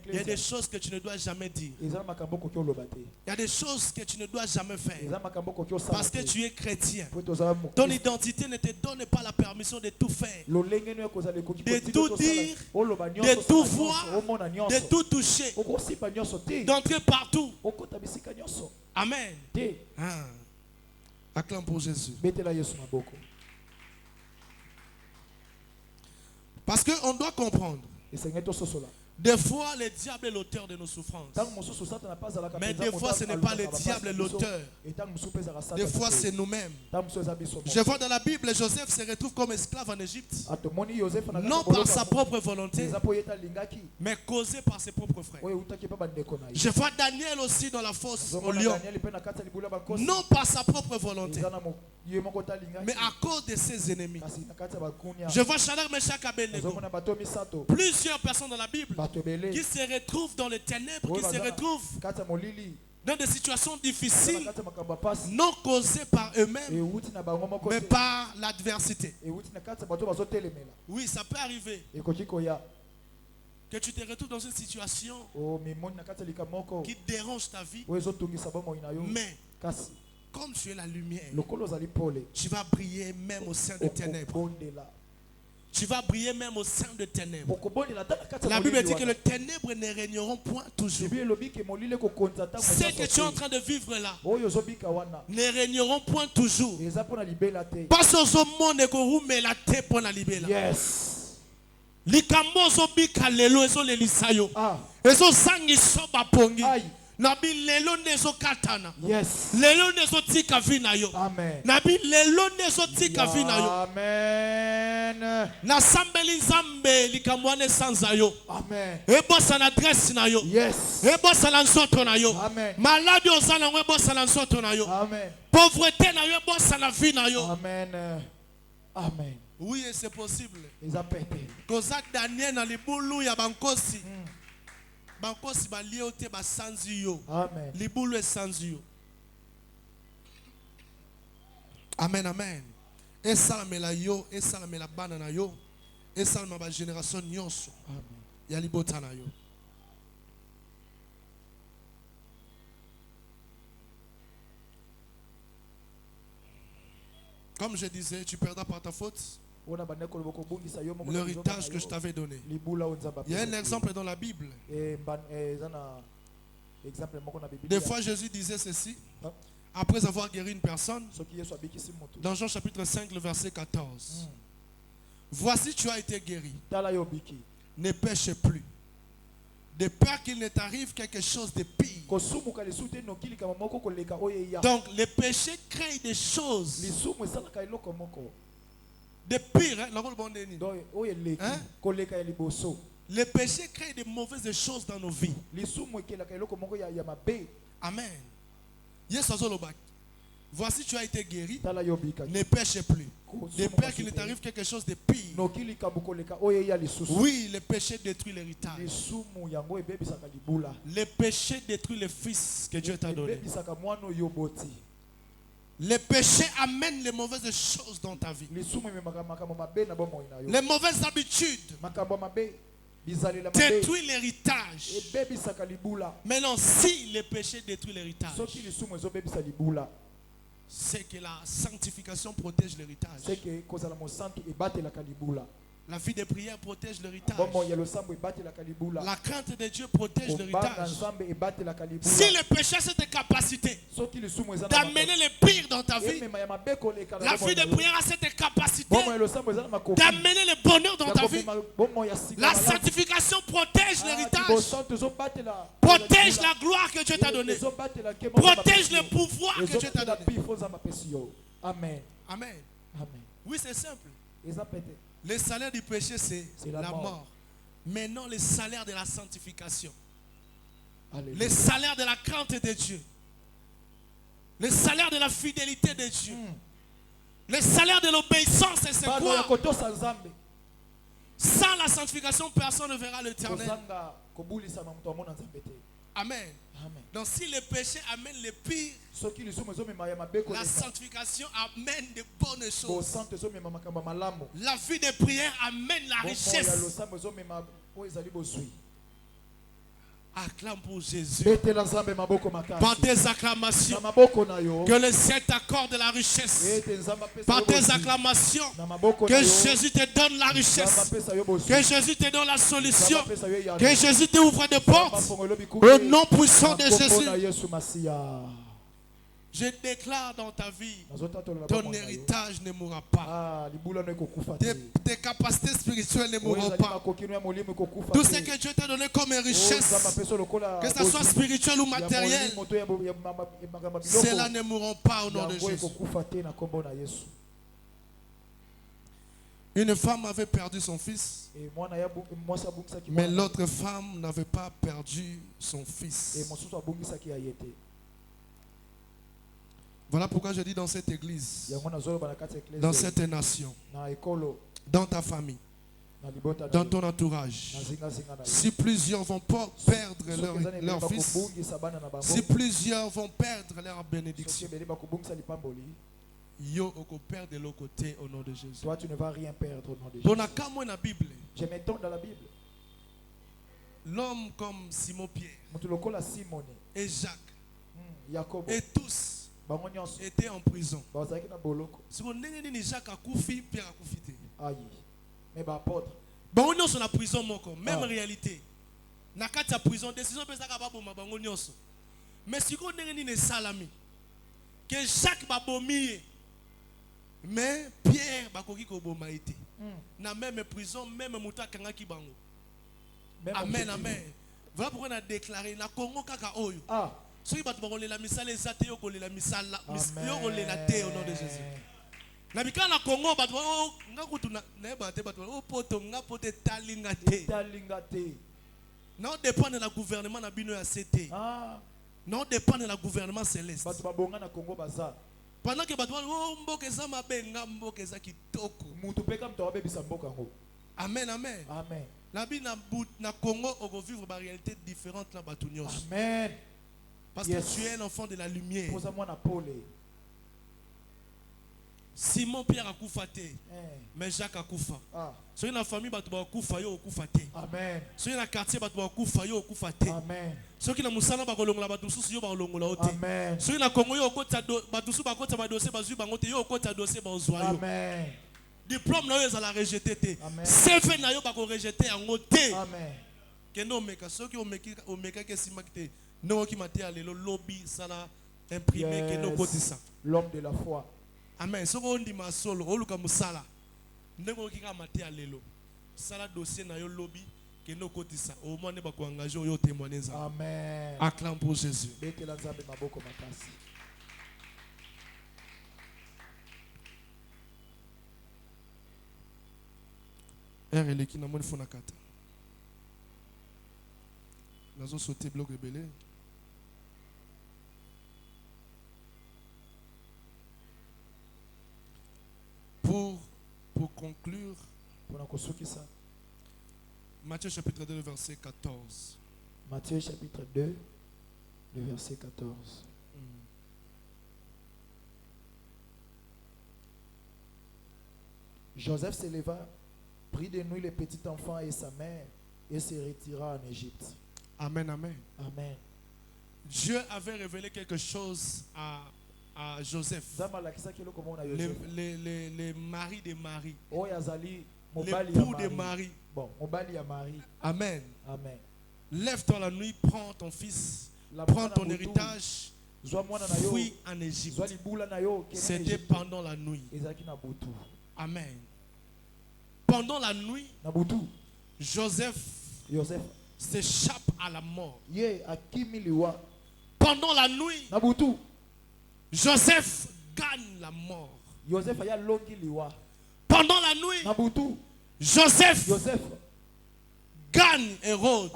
il y a des choses que tu ne dois jamais dire. Il y a des choses que tu ne dois jamais faire. Parce que tu es chrétien. Ton identité ne te donne pas la permission de tout faire. De tout dire, de tout voir, de tout toucher. D'entrer partout. Amen. Acclame pour Jésus. Parce qu'on doit comprendre. Des fois, le diable est l'auteur de nos souffrances. Mais des fois, ce n'est pas le diable l'auteur. Des fois, c'est nous-mêmes. Je vois dans la Bible, Joseph se retrouve comme esclave en Égypte. Non par sa propre volonté, mais causé par ses propres frères. Je vois Daniel aussi dans la fosse au lion. Non par sa propre volonté, mais à cause de ses ennemis. Je vois Shadrach, Meshach, Abednego. Plusieurs personnes dans la Bible qui se retrouvent dans les ténèbres, qui se retrouvent dans des situations difficiles, non causées par eux-mêmes, mais par l'adversité. Oui, ça peut arriver que tu te retrouves dans une situation qui dérange ta vie, mais comme tu es la lumière, tu vas briller même au sein des ténèbres. Tu vas briller même au sein des ténèbres. La Bible dit que les ténèbres ne régneront point toujours. Ce que tu es en train de vivre là ne régneront point toujours. Parce que au monde est la terre pour la libérer. Yes. Likambo zobika lelo ezo lelisayo. Ezo sangi soba pongi. Nabi lelo nezo katana. Yes. Lelo nezo tika vina yo. Amen. Nabi lelo nezo tika vina yo. Amen. Na sambeli zambe likamwane sanza yo. Amen. Ebo sana dress na yo. Yes. Ebo sana nsoto na yo. Amen. Maladi ozana ebo sana nsoto na yo. Amen. Pauvreté na yo ebo sana vina yo. Amen. Amen. Oui, c'est possible. Kozak Daniel na libulu ya bankosi. Bankosi ba liote ba sanzi yo. Amen. Libulu est sanzi yo. Amen, amen. Et salamela yo, et salamela banana yo, et salamela ba génération nyonso. Amen. Ya libotana yo. Comme je disais, tu perdras par ta faute l'héritage que je t'avais donné. Il y a un exemple dans la Bible. Des fois, Jésus disait ceci. Après avoir guéri une personne, dans Jean chapitre 5, le verset 14. Voici, tu as été guéri. Ne pêche plus. De peur qu'il ne t'arrive quelque chose de pire. Donc, le péché crée des choses de pire. Hein? Le péché crée de mauvaises choses dans nos vies. Amen. Voici, tu as été guéri. Ne pêche plus. De peur qu'il ne t'arrive quelque chose de pire. Oui, le péché détruit l'héritage. Le péché détruit le fils que Dieu t'a donné. Le péché amène les mauvaises choses dans ta vie. Les mauvaises habitudes détruisent l'héritage. Mais non, si le péché détruit l'héritage, c'est que la sanctification protège l'héritage. La vie de prière protège l'héritage. La crainte de Dieu protège l'héritage. Si le péché a cette capacité d'amener le pire dans ta vie, la vie de prière a cette capacité d'amener le bonheur dans ta vie. La sanctification protège l'héritage, protège la gloire que Dieu t'a donnée, protège le pouvoir que Dieu t'a donné. Amen. Amen. Oui, c'est simple. Le salaire du péché, c'est la mort. Mais non le salaire de la sanctification. Alléluia. Le salaire de la crainte de Dieu. Le salaire de la fidélité de Dieu. Le salaire de l'obéissance, c'est quoi? Sans la sanctification, personne ne verra l'Éternel. Amen. Donc si le péché amène le pire, la sanctification amène de bonnes choses. La vie de prière amène la richesse. Acclame pour Jésus. Par tes acclamations, que le ciel t'accorde la richesse. Par tes acclamations, que Jésus te donne la richesse. Que Jésus te donne la solution. Que Jésus te ouvre des portes. Au nom puissant de Jésus. Je déclare dans ta vie, ton héritage ne mourra pas. Tes capacités spirituelles ne mourront pas. Tout ce que Dieu t'a donné comme richesse, que ce soit spirituel ou matériel, cela ne mourront pas au nom de Jésus. Une femme avait perdu son fils, mais l'autre femme n'avait pas perdu son fils. Voilà pourquoi je dis dans cette église, dans cette nation, dans ta famille, dans ton entourage, si plusieurs vont pas perdre leur fils, si plusieurs vont perdre leur bénédiction, yo oko perdre de l'autre côté au nom de Jésus. Toi, tu ne vas rien perdre au nom de Jésus. Je m'étonne dans la Bible. L'homme comme Simon-Pierre et Jacques et tous étaient en prison. Si on est Jacques a koufi, Pierre a koufi. Mais bah apôtre. Bango nyonso na prison moko, même réalité. Na kati ya prison décision pesa ka baboma bango nyonso. Mais si ko ndenge ni salami que Jacques ba bomi mais Pierre ba koki ko boma été. Na même prison même muta kanga ki bango. Amen amen. Voilà pourquoi on a déclaré na Congo kaka oyo. Ceux qui battent la misale ezate yo kolela misala yo kolela te au nom de Jésus. Na bika na Congo battu nga kutuna na bate battu o poto nga pote talinga te. Non dépend de la gouvernement na bino ya CT. Non dépend de la gouvernement céleste. Battu babonga na Congo baza. Pendant que battu mboka eza mabenga mboka eza kitoko. Mutu peka mto babebisa mboka ngo. Amen amen. Amen. Na bina na Congo on va vivre une réalité différente na batu nyonso. Amen. Parce que tu es un enfant de la lumière. Simon Pierre a koufaté, mais Jacques a koufa. Soyez dans la famille, tu vas koufa yo koufaté. Amen. Soyez dans le quartier, tu vas koufa yo koufaté. Amen. Soyez dans musala ba kolongola ba tusu yo ba longola ote. Amen. Soyez dans Congo yo kota ba tusu ba kota ba dossier ba zu ba ngote yo kota dossier ba ozwa yo. Amen. Diplôme na yo za la rejeter te. CV na yo ba ko rejeter en ngote. Amen. Kendo meka soki o meka ke simakte. Non qui m'a dit le lobby ça l'a imprimé que nous ça. L'homme de la foi. Amen. Ce qu'on dit ma solo, on luka musala. N'engo qui m'a dit lelo. Sala dossier na yo lobby que nous côté ça. Au moins ne pas ko engager yo témoigner ça. Amen. Acclame pour Jésus. Bete la nzambe maboko makasi. Elle qui n'a pas de fond à kata. Nous avons sauté bloc rebelle. Pour conclure, Matthieu chapitre 2, verset 14. Matthieu chapitre 2, le verset 14. Joseph se leva, prit de nuit le petit enfant et sa mère et se retira en Égypte. Amen, amen. Amen. Dieu avait révélé quelque chose à Joseph, le mari de Marie, l'époux de Marie. Amen. Amen. Lève-toi la nuit, prends ton fils, prends ton héritage, fuis en Égypte. C'était pendant la nuit. Amen. Pendant la nuit, Joseph s'échappe à la mort. Pendant la nuit, Joseph gagne la mort. Pendant la nuit, Joseph gagne Hérode.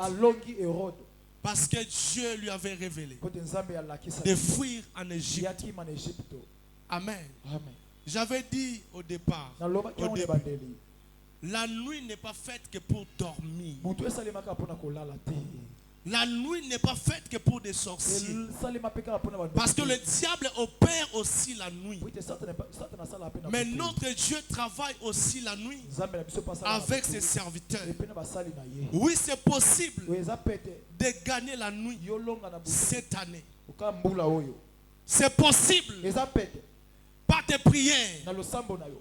Parce que Dieu lui avait révélé de fuir en Égypte. Amen. J'avais dit au départ, la nuit n'est pas faite que pour dormir. La nuit n'est pas faite que pour des sorciers. Parce que le diable opère aussi la nuit. Mais notre Dieu travaille aussi la nuit avec ses serviteurs. Oui, c'est possible de gagner la nuit cette année. C'est possible. Par tes prières.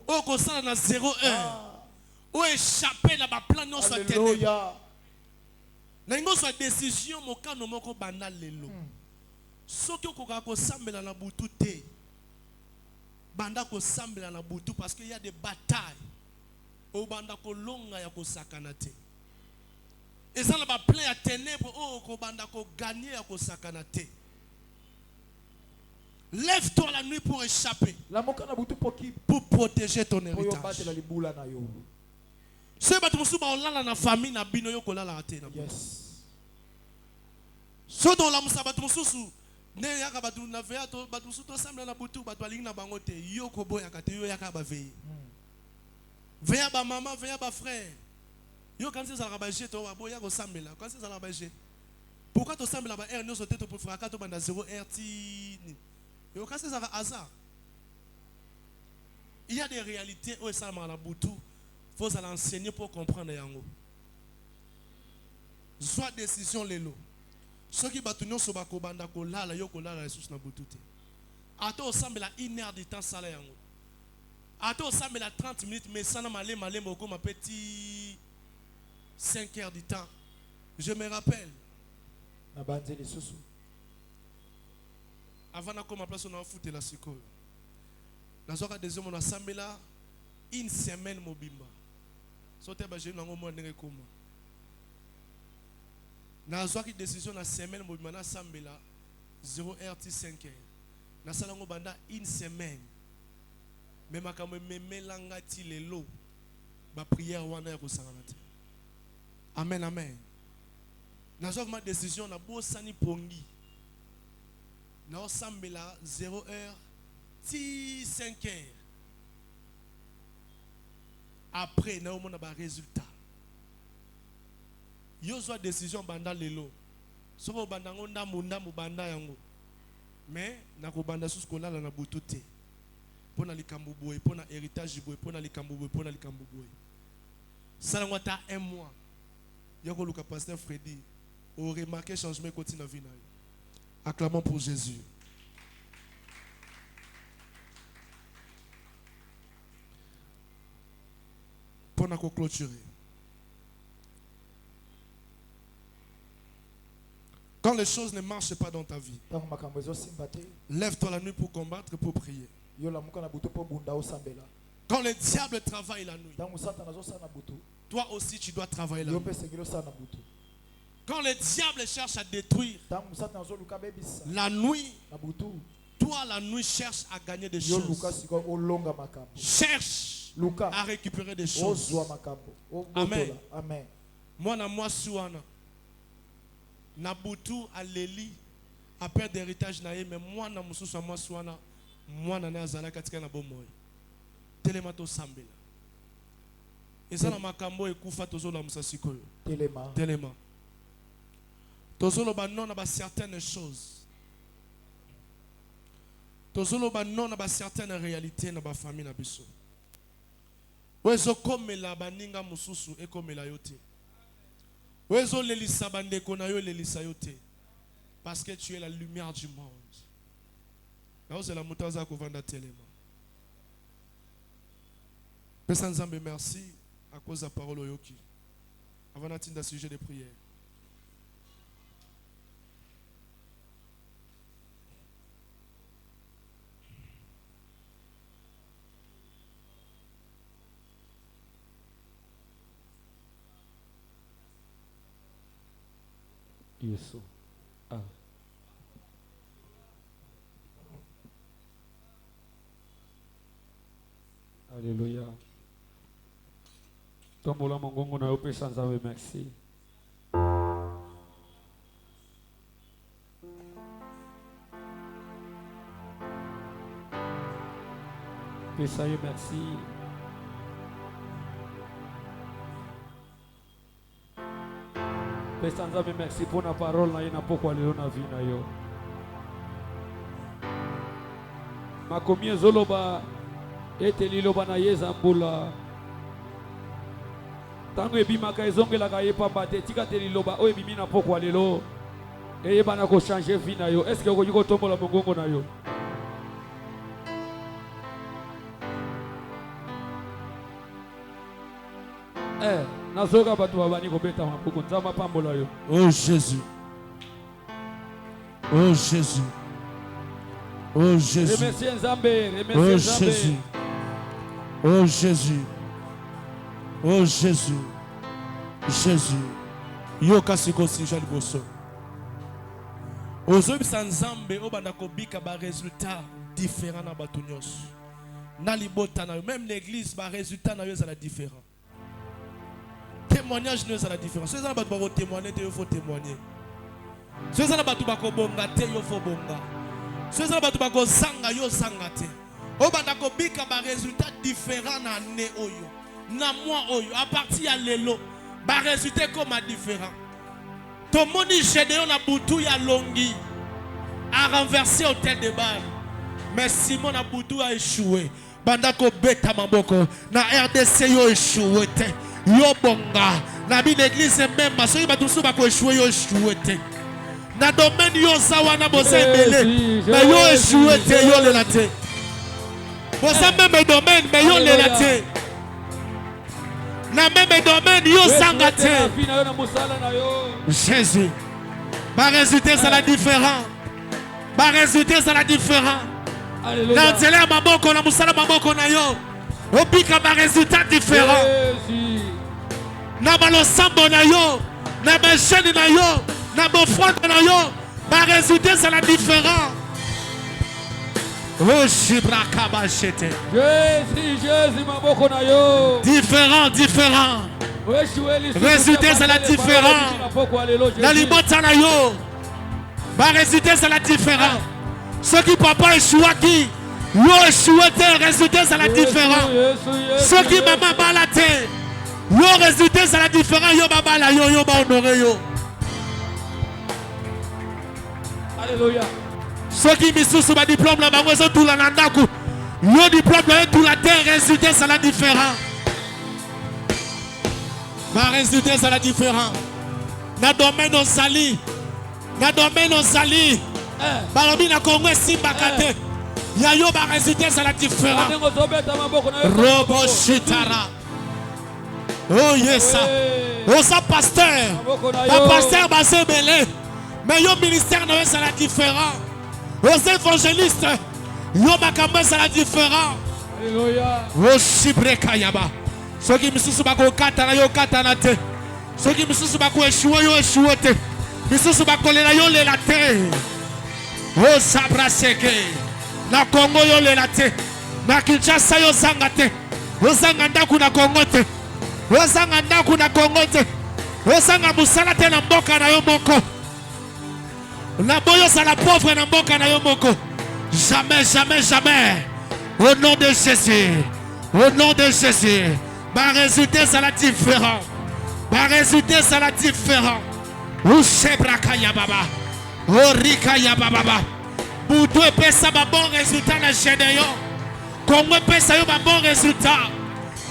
Au constat dans 0 heure. Ou échapper dans ma plan non soit ténèbres. Nango soit décision mokano moko banda lelo. Soki okoka ko sambela na butu te. Banda ko sambela na butu parce qu'il y a des batailles. O banda ko longa ya ko sakana te. Et ça na ba plein ya ténèbres o ko banda ko gagner ya ko sakana te. Lève-toi la nuit pour échapper. Pour protéger ton héritage. C'est pas tout le monde na famille na bino yo kolala ate na. Yes. So dans la musa batu mususu ne yaka batu na veya to batu mususu to semble na butu batu alingi na bango te yo ko boya kate yo yaka ba veille. Veya ba maman veya ba frère. Yo quand c'est ça la ba jeto ba boya ko sambela quand c'est ça la ba jeto. Pourquoi to sambela ba r no so te to pour frère to banda 0 rt. Yo quand c'est ça hasard. Il y a des réalités où ça na butu. Il faut l'enseigner pour comprendre yango. Soit décision lelo. Ceux qui battent sur bako banda ko lala yo ko lala Jesus na butute. Ato semble la 1 heure de temps sala yango. Ato semble la 30 minutes mais ça na malé moko ma petit 5 heures de temps. Je me rappelle. Na banze les susu. Avant na ko ma place on a fouté la siko. Na zoka deuxième on a semble la 1 semaine mobimba. Sote ba jenu ngo mo ndenge koma. Na zwa ki décision na semaine mobimba na sambela 0 rt 5 heures. Na sala ngo banda 1 semaine. Mais makamwe memelanga ti lelo ba prière wana ya kosangana te. Amen amen. Na zwa ma décision na bosani pongi. Na sambela 0 heure ti 5 heures. Après, nous avons un résultat. Yo soit décision banda lelo. Soko banda ngonda munda mubanda yango. Mais na ko banda sous kola la na butute. Pona likambo boy, pona héritage boy, pona likambo boy, pona likambo boy. Ça ngota 1 mois. Yoko luka pasteur Freddy, au remarqué changement continue na vie na. Acclamons pour Jésus. Pour nous clôturer. Quand les choses ne marchent pas dans ta vie, lève-toi la nuit pour combattre, pour prier. Quand le diable travaille la nuit, toi aussi tu dois travailler la nuit. Quand le diable cherche à détruire la nuit, toi la nuit cherche à gagner des choses. Cherche à récupérer des choses. Amen. Amen. Moi na moi suana. Na butu a leli a perdre d'héritage na ye mais moi na mususu moi suana. Moi na azala katika na bomoy. Telema to sambela. Eza na makambo ekufa tozola musasikoyo. Telema. Telema. Tozolo ba non na ba certaines choses. Tozolo ba non na ba certaines réalités na ba famille na biso. Wezo komela baninga mususu ekomela yote. Wezo lelisa bandeko na yo lelisa yote. Parce que tu es la lumière du monde. Là c'est la mutaza ko vanda telema. Pesa nzambe merci à cause de la parole oyoki. Avant d'atteindre le sujet de prière. Yesu. Ah. Alléluia. Tombola mongongo na yope sans ave merci. Pesaye merci. Pesa nzambe merci pour la parole na yena pokwa lelo na vie na yo. Makomi ezoloba ete liloba na yeza mbula. Tango ebimaka ezongelaka ye pamba te tika te liloba oyo ebimi na pokwa lelo. Eyebana ko changer vie na yo. Est-ce que okoki kotombola mongongo na yo? Nazoka batu babani kobeta maboko nzamba pambola yo. Oh Jésus. Oh Jésus. Oh Jésus. Remercie Nzambe, Oh remercie Jésus. Nzambe. Oh Jésus. Oh Jésus. Jésus. Yo kasiko sinja liboso. Ozobi sanzambe obanda kobika ba résultat différent na batu nyos. Na libota na même l'église ba résultat na yo za la différent. Témoignage ne est la différence. Si vous avez témoigner, il faut témoigner. Si vous avez bonga, il faut bonga. Si vous avez sanga, il faut sanga. Vous avez des résultats différents dans l'année. Dans le mois, à partir de l'élo, les résultats comme différents. Tout le monde est na boutou ya longi a renversé au tel de balle. Mais Simon na boutou a échoué. Bandako beta maboko na RDC yo échoué. Yo bonga na bi l'église même parce que batu ba ko échoué yo échoué te na domaine yo sawa na bosa ebele mais yo échoué te yo le laté bosa même domaine mais yo le laté na même domaine yo sanga te Jésus ba résultat ça la différent ba résultat ça la différent na tele maboko na musala maboko na yo obika ba résultat différent na balosambo na yo na basheni na yo na bofrande na yo ba résultat c'est la différent. Oh shibraka bashete Jésus maboko na yo différent résultat c'est la différent na libota na yo ba résultat c'est la différent ceux qui papa échouaki yo échoué te résultat c'est la différent ceux qui maman balate yo résultat c'est la différence yo baba la yo ba honoré yo. Alléluia. Ceux qui misusu ba diplôme la bango so tout la nandaku. Yo diplôme la tout la terre résultat c'est la différence. Ba résultat c'est la différence. Na domaine on sali. Na domaine on sali. Ba lobi na Congo simba kate. Ya yo ba résultat c'est la différence. Robo shitara. Oh yes. Oh ça pasteur. Un pasteur basé belé. Mais yo ministère non c'est la différence. Aux évangélistes yo makambe c'est la différence. Alléluia. Oh shibreka yaba. Ceux qui me sont bako kata na yo kata na te. Ceux qui me sont bako échoué yo échoué te. Me sont bako le na yo le la te. Oh sabra seke. Na Congo yo le la te. Na Kinshasa yo sanga te. Yo sanga ndaku na Congo te. Osanga ndaku na Congo te. Osanga musala te na mboka na yo moko. Na boyo sa la pauvre na mboka na yo moko. Jamais, jamais, jamais. Au nom de Jésus. Au nom de Jésus. Ma résultat c'est la différence. Ma résultat c'est la différence. Usebraka ya baba. Orika ya baba. Boutou pesa ba bon résultat na Gédéon. Congo pesa yo ba bon résultat.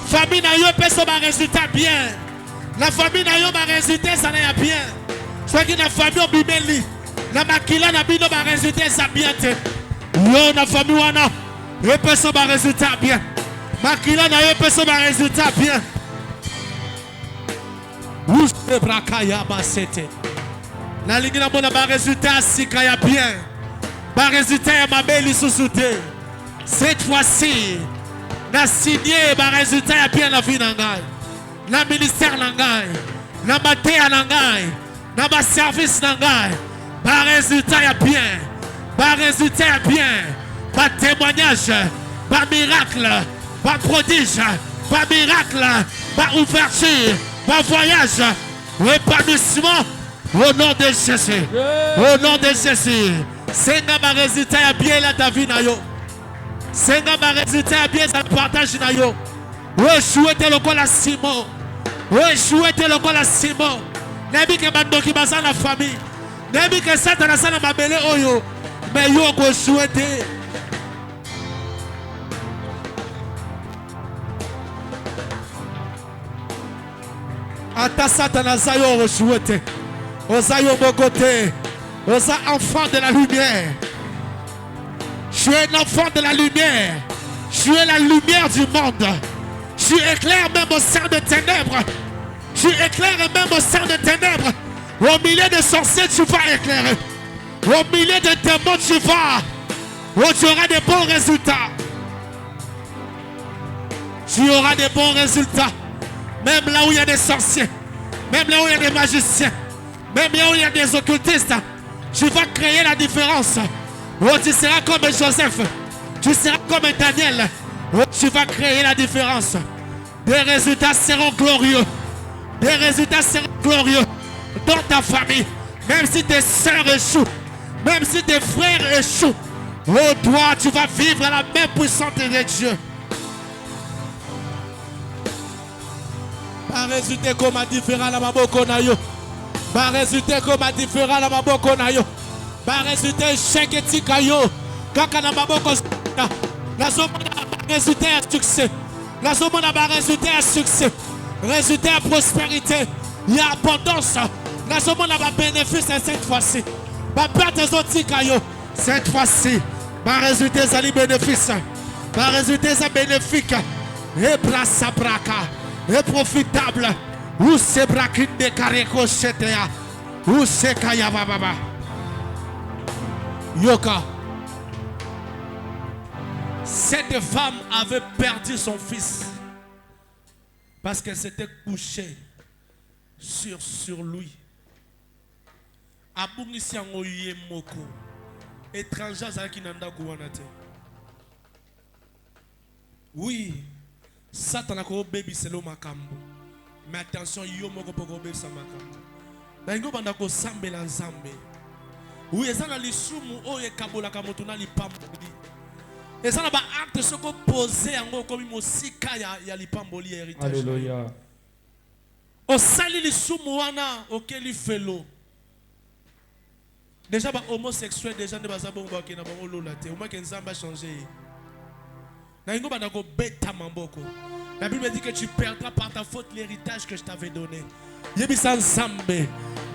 Famille na yo peut un résultat bien. La famille na yo ba résultat ça n'a bien. Soit qui na famille au bibeli. La makila na bino ba résultat ça bien te. Yo na famille wana. Yo peut un résultat bien. Makila na yo peut un résultat bien. Où se braka ya basete. Na lingi na mona ba résultat sika ya bien. Ba résultat ya mabeli susute. Cette fois-ci na signé ba résultat ya bien la vie na ngai na ministère na ngai na matéa na ngai na ba service na ngai ba résultat ya bien ba résultat ya bien ba témoignage ba miracle ba prodige ba miracle ba ouverture ba voyage épanouissement au nom de Jésus au nom de Jésus senga ba résultat ya bien la ta vie na yo. Senga ba résultat bien ça partage na yo. Ouais chouette le col à Simon. Ouais chouette le col à Simon. Nebi ke bandoki baza na famille. Nebi ke Satan sana mabele oyo. Mais yo ko souhaiter. Ata Satan azayo ko souhaiter. Ozayo mokote. Oza enfant de la lumière. Je suis un enfant de la lumière. Je suis la lumière du monde. Je éclaire même au sein de ténèbres. Je éclaire même au sein de ténèbres. Au milieu de sorciers, tu vas éclairer. Au milieu de démons, tu vas. Oh, tu auras des bons résultats. Tu auras des bons résultats. Même là où il y a des sorciers. Même là où il y a des magiciens. Même là où il y a des occultistes. Tu vas créer la différence. Oh, tu seras comme Joseph. Tu seras comme Daniel. Oh, tu vas créer la différence. Des résultats seront glorieux. Des résultats seront glorieux dans ta famille. Même si tes soeurs échouent. Même si tes frères échouent. Oh, toi, tu vas vivre à la main puissante de Dieu. Par résultat comme a différent la maboko na yo. Par résultat comme a différent la maboko na yo. Par résultat échec et tikayo. Kaka na maboko la zone résultat à succès. La zone a résultat à succès. Résultat à prospérité. Il y a abondance. La zone a bénéfice cette fois-ci. Ma perte des autres tikayo. Cette fois-ci. Par résultat ça bénéfice. Par résultat ça bénéfique. Et brasa braka. Et profitable. Où c'est brakin de kareko chetea. Où c'est kaya baba. Yoka. Cette femme avait perdu son fils parce qu'elle s'était couchée sur lui. Abungisi angoye moko. Étranger zaki nanda kuwanate. Oui, Satan a ko baby selo makambo. Mais attention, yo moko poko baby sa makambo. Bango banda ko sambela nzambe. Oui, ça na lisumu oye kabola kamoto na lipamboli. Et ça na ba acte ce ko poser yango comme mosika ya lipamboli héritage. Alléluia. O sali lisumu wana okeli felo. Déjà ba homosexuel déjà ne baza bongo ke na bango lolate. Au moins que nzamba changer. Na ngo banda ko beta mamboko. La Bible dit que tu perdras par ta faute l'héritage que je t'avais donné. Yebisa nzambe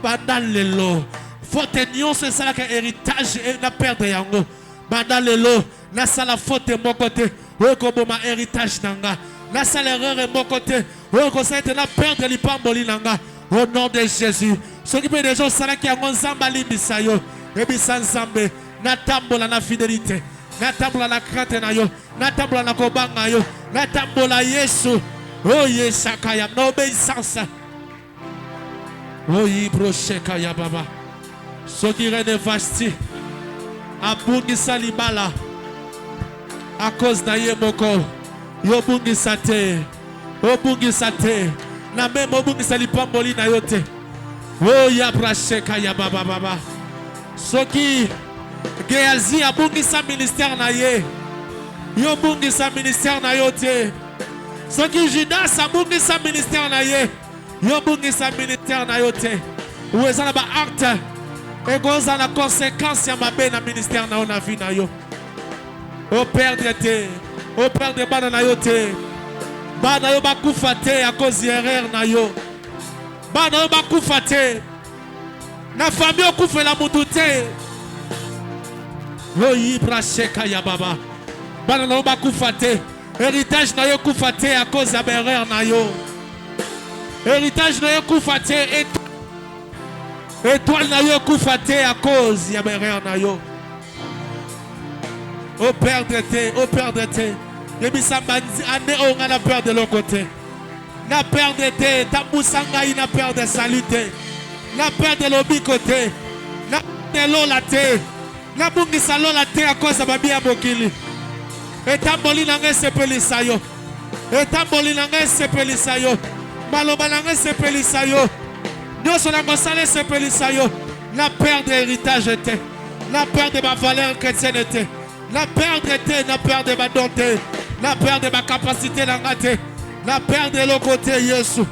pendant lelo. Faute nion c'est ça que héritage et na perdre yango. Pendant lelo na sala faute mon côté. O ko boma héritage nanga. Na sala erreur et mon côté. O ko ça na perdre lipamboli nanga. Au nom de Jésus. Ceux qui peuvent des gens sala qui a nzamba limbisa yo. Yebisa nzambe na tambola na fidélité. Na tambola na crainte na yo. Na tambola na kobanga yo. Na tambola Yesu. Oh Yesaka ya no obéissance. Oh Ibrosheka ya baba. Sokire de vasti. Abungi salibala. À cause na ye moko. Yo bungi sate. Obungi sate. Na même obungi salipamboli na yote. Oh ya brasheka ya baba baba. Soki Geazi abungi sa ministère na ye. Yo bungi sa ministère na yote. Soki Judas abungi sa ministère na ye. Yo bungi sa ministère na yote. Ou ezana ba acte. Et goza na conséquence ya mabe na ministère na ona vie na yo. O perdre te. O perdre bana na yote. Bana yo bakufa te à cause erreur na yo. Bana yo bakufa te. Na famille okufa la mutu te. Yo ibra sheka ya baba. Bana yo bakufa te. Héritage na yo kufa te à cause ya erreur na yo. Héritage na yo kufa te étoile na yo kufa te à cause ya erreur na yo. O perdre te. Yebisa mbanzi ane o nga na perdre de l'autre côté. Na perdre te, ta musanga ina perdre salute. Na perdre lobi côté. Na perdre lola te. Na bungisa lola te à cause ya babia mokili. Etamboli na nge sepelisa yo. Etamboli na nge sepelisa yo. Maloba na nge sepelisa yo. Nyonso na kosala sepelisa yo. Na perdre héritage te. Na perdre ma valeur chrétienne te. Na perdre te, na perdre ma don te. Na perdre ma capacité na ngate. Na perdre le côté Yesu.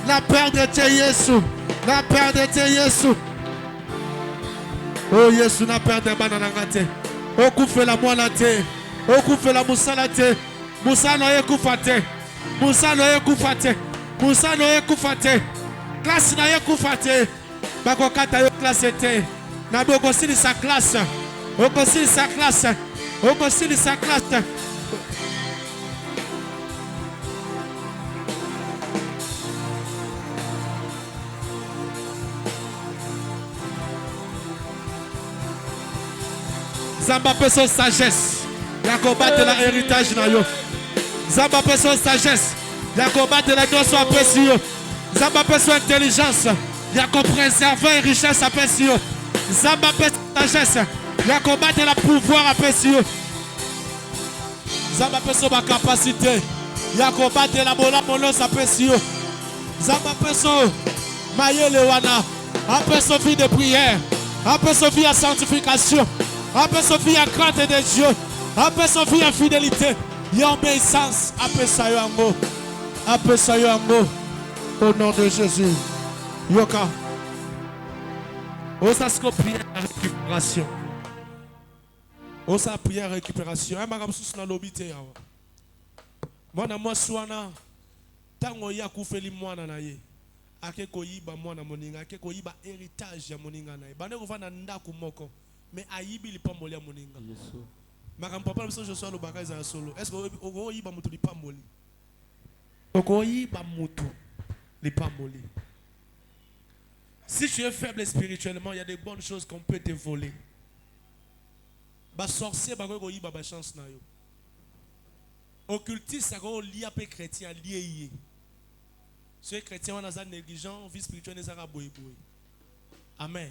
Na perdre te Yesu. Na perdre te Yesu. Oh Yesu na perdre banana ngate. Okufe la mwana te. Okufe la musala te. Musala ye kufate. Musala ye kufate. Musala ye kufate. Classe na ye kufate. Bako kata yo classe te. Na boko sili sa classe. Oko sili sa classe. Oko sili sa classe. Zamba peso sagesse. Yako bate la héritage na yo. Zamba peso sagesse. Yako bate la notion apesi yo. Zamba peso intelligence. Yako préserver richesse apesi yo. Zamba peso sagesse. Yako bate la pouvoir apesi yo. Zamba peso ba capacité. Yako bate la bola monos apesi yo. Zamba peso mayele wana. Apeso vie de prière. Apeso vie à sanctification. Après son vie à crainte de Dieu. Après son vie à fidélité. Il y a obéissance. Après ça, yango. Après ça, yango. Au nom de Jésus. Yoka. Osa se prière à récupération. Osa prière à récupération. Moi, moi, soana. Tango ya kufeli mwana na ye. Ake koyiba mwana moninga. Ake koyiba héritage ya moninga na ye. Bane kufana ndaku moko. Mais ayibi li pamboli ya moninga. Yesu. Makam papa biso je sois le bagage en solo. Est-ce que oko yiba mutu li pamboli? Oko yiba mutu li pamboli. Si tu es faible spirituellement, il y a des bonnes choses qu'on peut te voler. Ba sorcier ba ko yiba ba chance na yo. Occultiste ça ko lié pe chrétien lié. Ceux chrétiens on a ça négligent, vie spirituelle ne sera boy. Amen.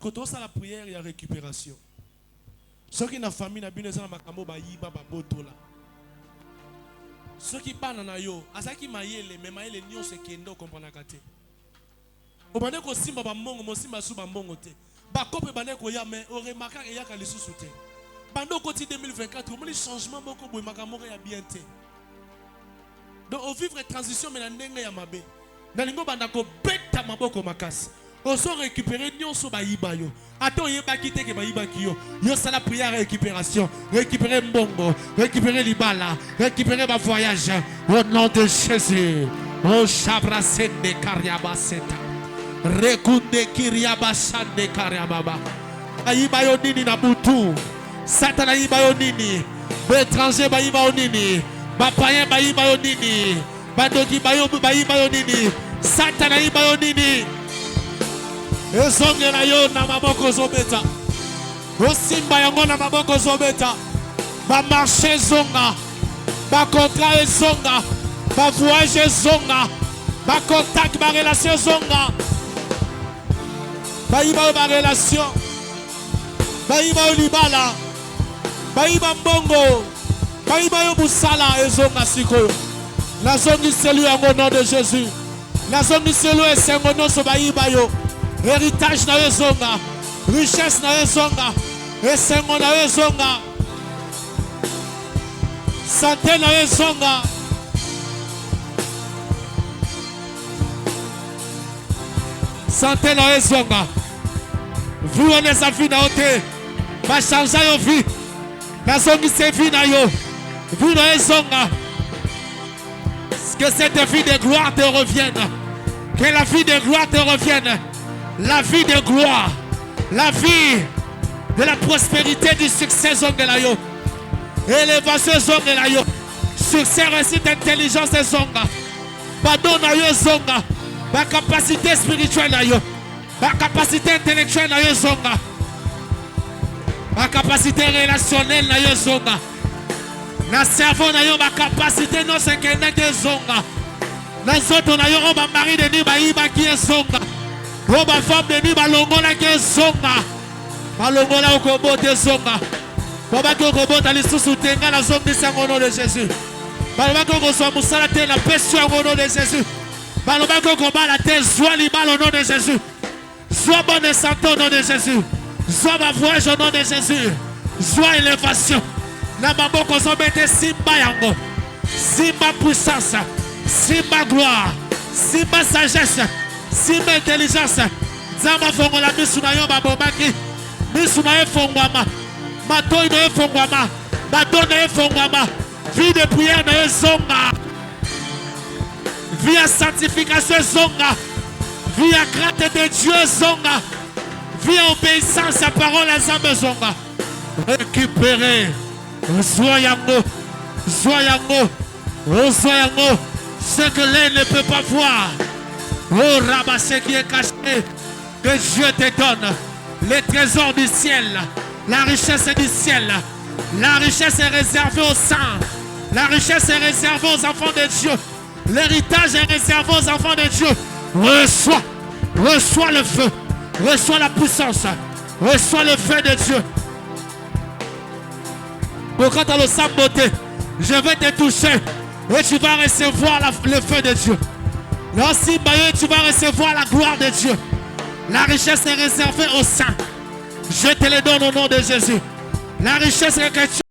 Quand on a la prière, il y a récupération. Ceux qui ont la famille, ils ont la ceux qui parlent en ayo, asaki maïele, mais maïele nyo se kendo comprendre kate. Obane ko simba ba mongo, mo simba su ba mongo te. Ba kope bane ko ya mais o remarka e ya ka lisusu te. Bando koti 2024, o mo li changement boko boy makamoko ya bien te. Donc au vivre transition mais na ndenge ya mabe. Na lingo banda ko beta maboko makasi. On se récupérer nyonso ba yibayo. Attends yeba kite ke ba yibaki yo. Yo sala prière récupération, récupérer mbongo, récupérer libala, récupérer ba voyage au nom de Jésus. Oh chabra sende kariaba seta. Rekunde kiriaba sande kariaba. Ayibayo nini na butu. Satana yibayo nini. Ba étranger ba yibayo nini. Ba païen ba yibayo nini. Ba dogi ba yibayo nini. Satana yibayo nini. Ezonge na yo na maboko zobeta. Osimba yango na maboko zobeta. Ba marché zonga. Ba contrat zonga. Ba voyage zonga. Ba contact ba relation zonga. Ba iba ba relation. Ba iba libala. Ba iba mbongo. Ba iba yo busala ezonga siko. La zongi selu yango nom de Jésus. La zongi selu esengo no so ba iba yo. Héritage na zonga, richesse na zonga, esengo na zonga, santé na zonga, santé na zonga. Vous on est sa vie na ote, va changer yo vie, na zongi se vie na yo, vous na zonga. Que cette vie de gloire te revienne, que la vie de gloire te revienne. La vie de gloire, la vie de la prospérité, du succès, zongelayo, élévation, zongelayo, succès, réussite, intelligence, zonga, pardon, nayo, zonga, ma capacité spirituelle, nayo, ma capacité intellectuelle, nayo, zonga, ma capacité relationnelle, nayo, zonga, na cerveau, nayo, ma capacité non séquence, zonga, na zoto, nayo, ma mari de niba, iba, qui est zonga. Roba femme de nuit, balongola ke zonga. Balongola okobo te zonga. Baba ko kobo tali susu tenga na zonga sango nom de Jésus. Baba ko ko so musala te na pesu au nom de Jésus. Baba ko ko bala te zwa li bal au nom de Jésus. Sois bonne santé au nom de Jésus. Sois ma voyage au nom de Jésus. Sois élévation. Na maboko so bete simba yango. Simba puissance. Simba gloire. Simba sagesse. Simba intelligence. Zama fongola misuna yo babomaki. Misuna e fongwama. Matoi no e fongwama. Madonna e fongwama. Vie de prière na e zonga. Vie à sanctification zonga. Vie à crainte de Dieu zonga. Vie à obéissance à parole à Zamba zonga. Récupérer. Zoyango. Zoyango. Zoyango. Ce que l'œil ne peut pas voir. Oh, Rabat, ce qui est caché, que Dieu te donne. Les trésors du ciel, la richesse du ciel. La richesse est réservée aux saints. La richesse est réservée aux enfants de Dieu. L'héritage est réservé aux enfants de Dieu. Reçois, reçois le feu. Reçois la puissance. Reçois le feu de Dieu. Pour quand tu as le saboté, je vais te toucher. Et tu vas recevoir le feu de Dieu. Lorsque tu vas recevoir la gloire de Dieu. La richesse est réservée aux saints. Je te le donne au nom de Jésus. La richesse est que tu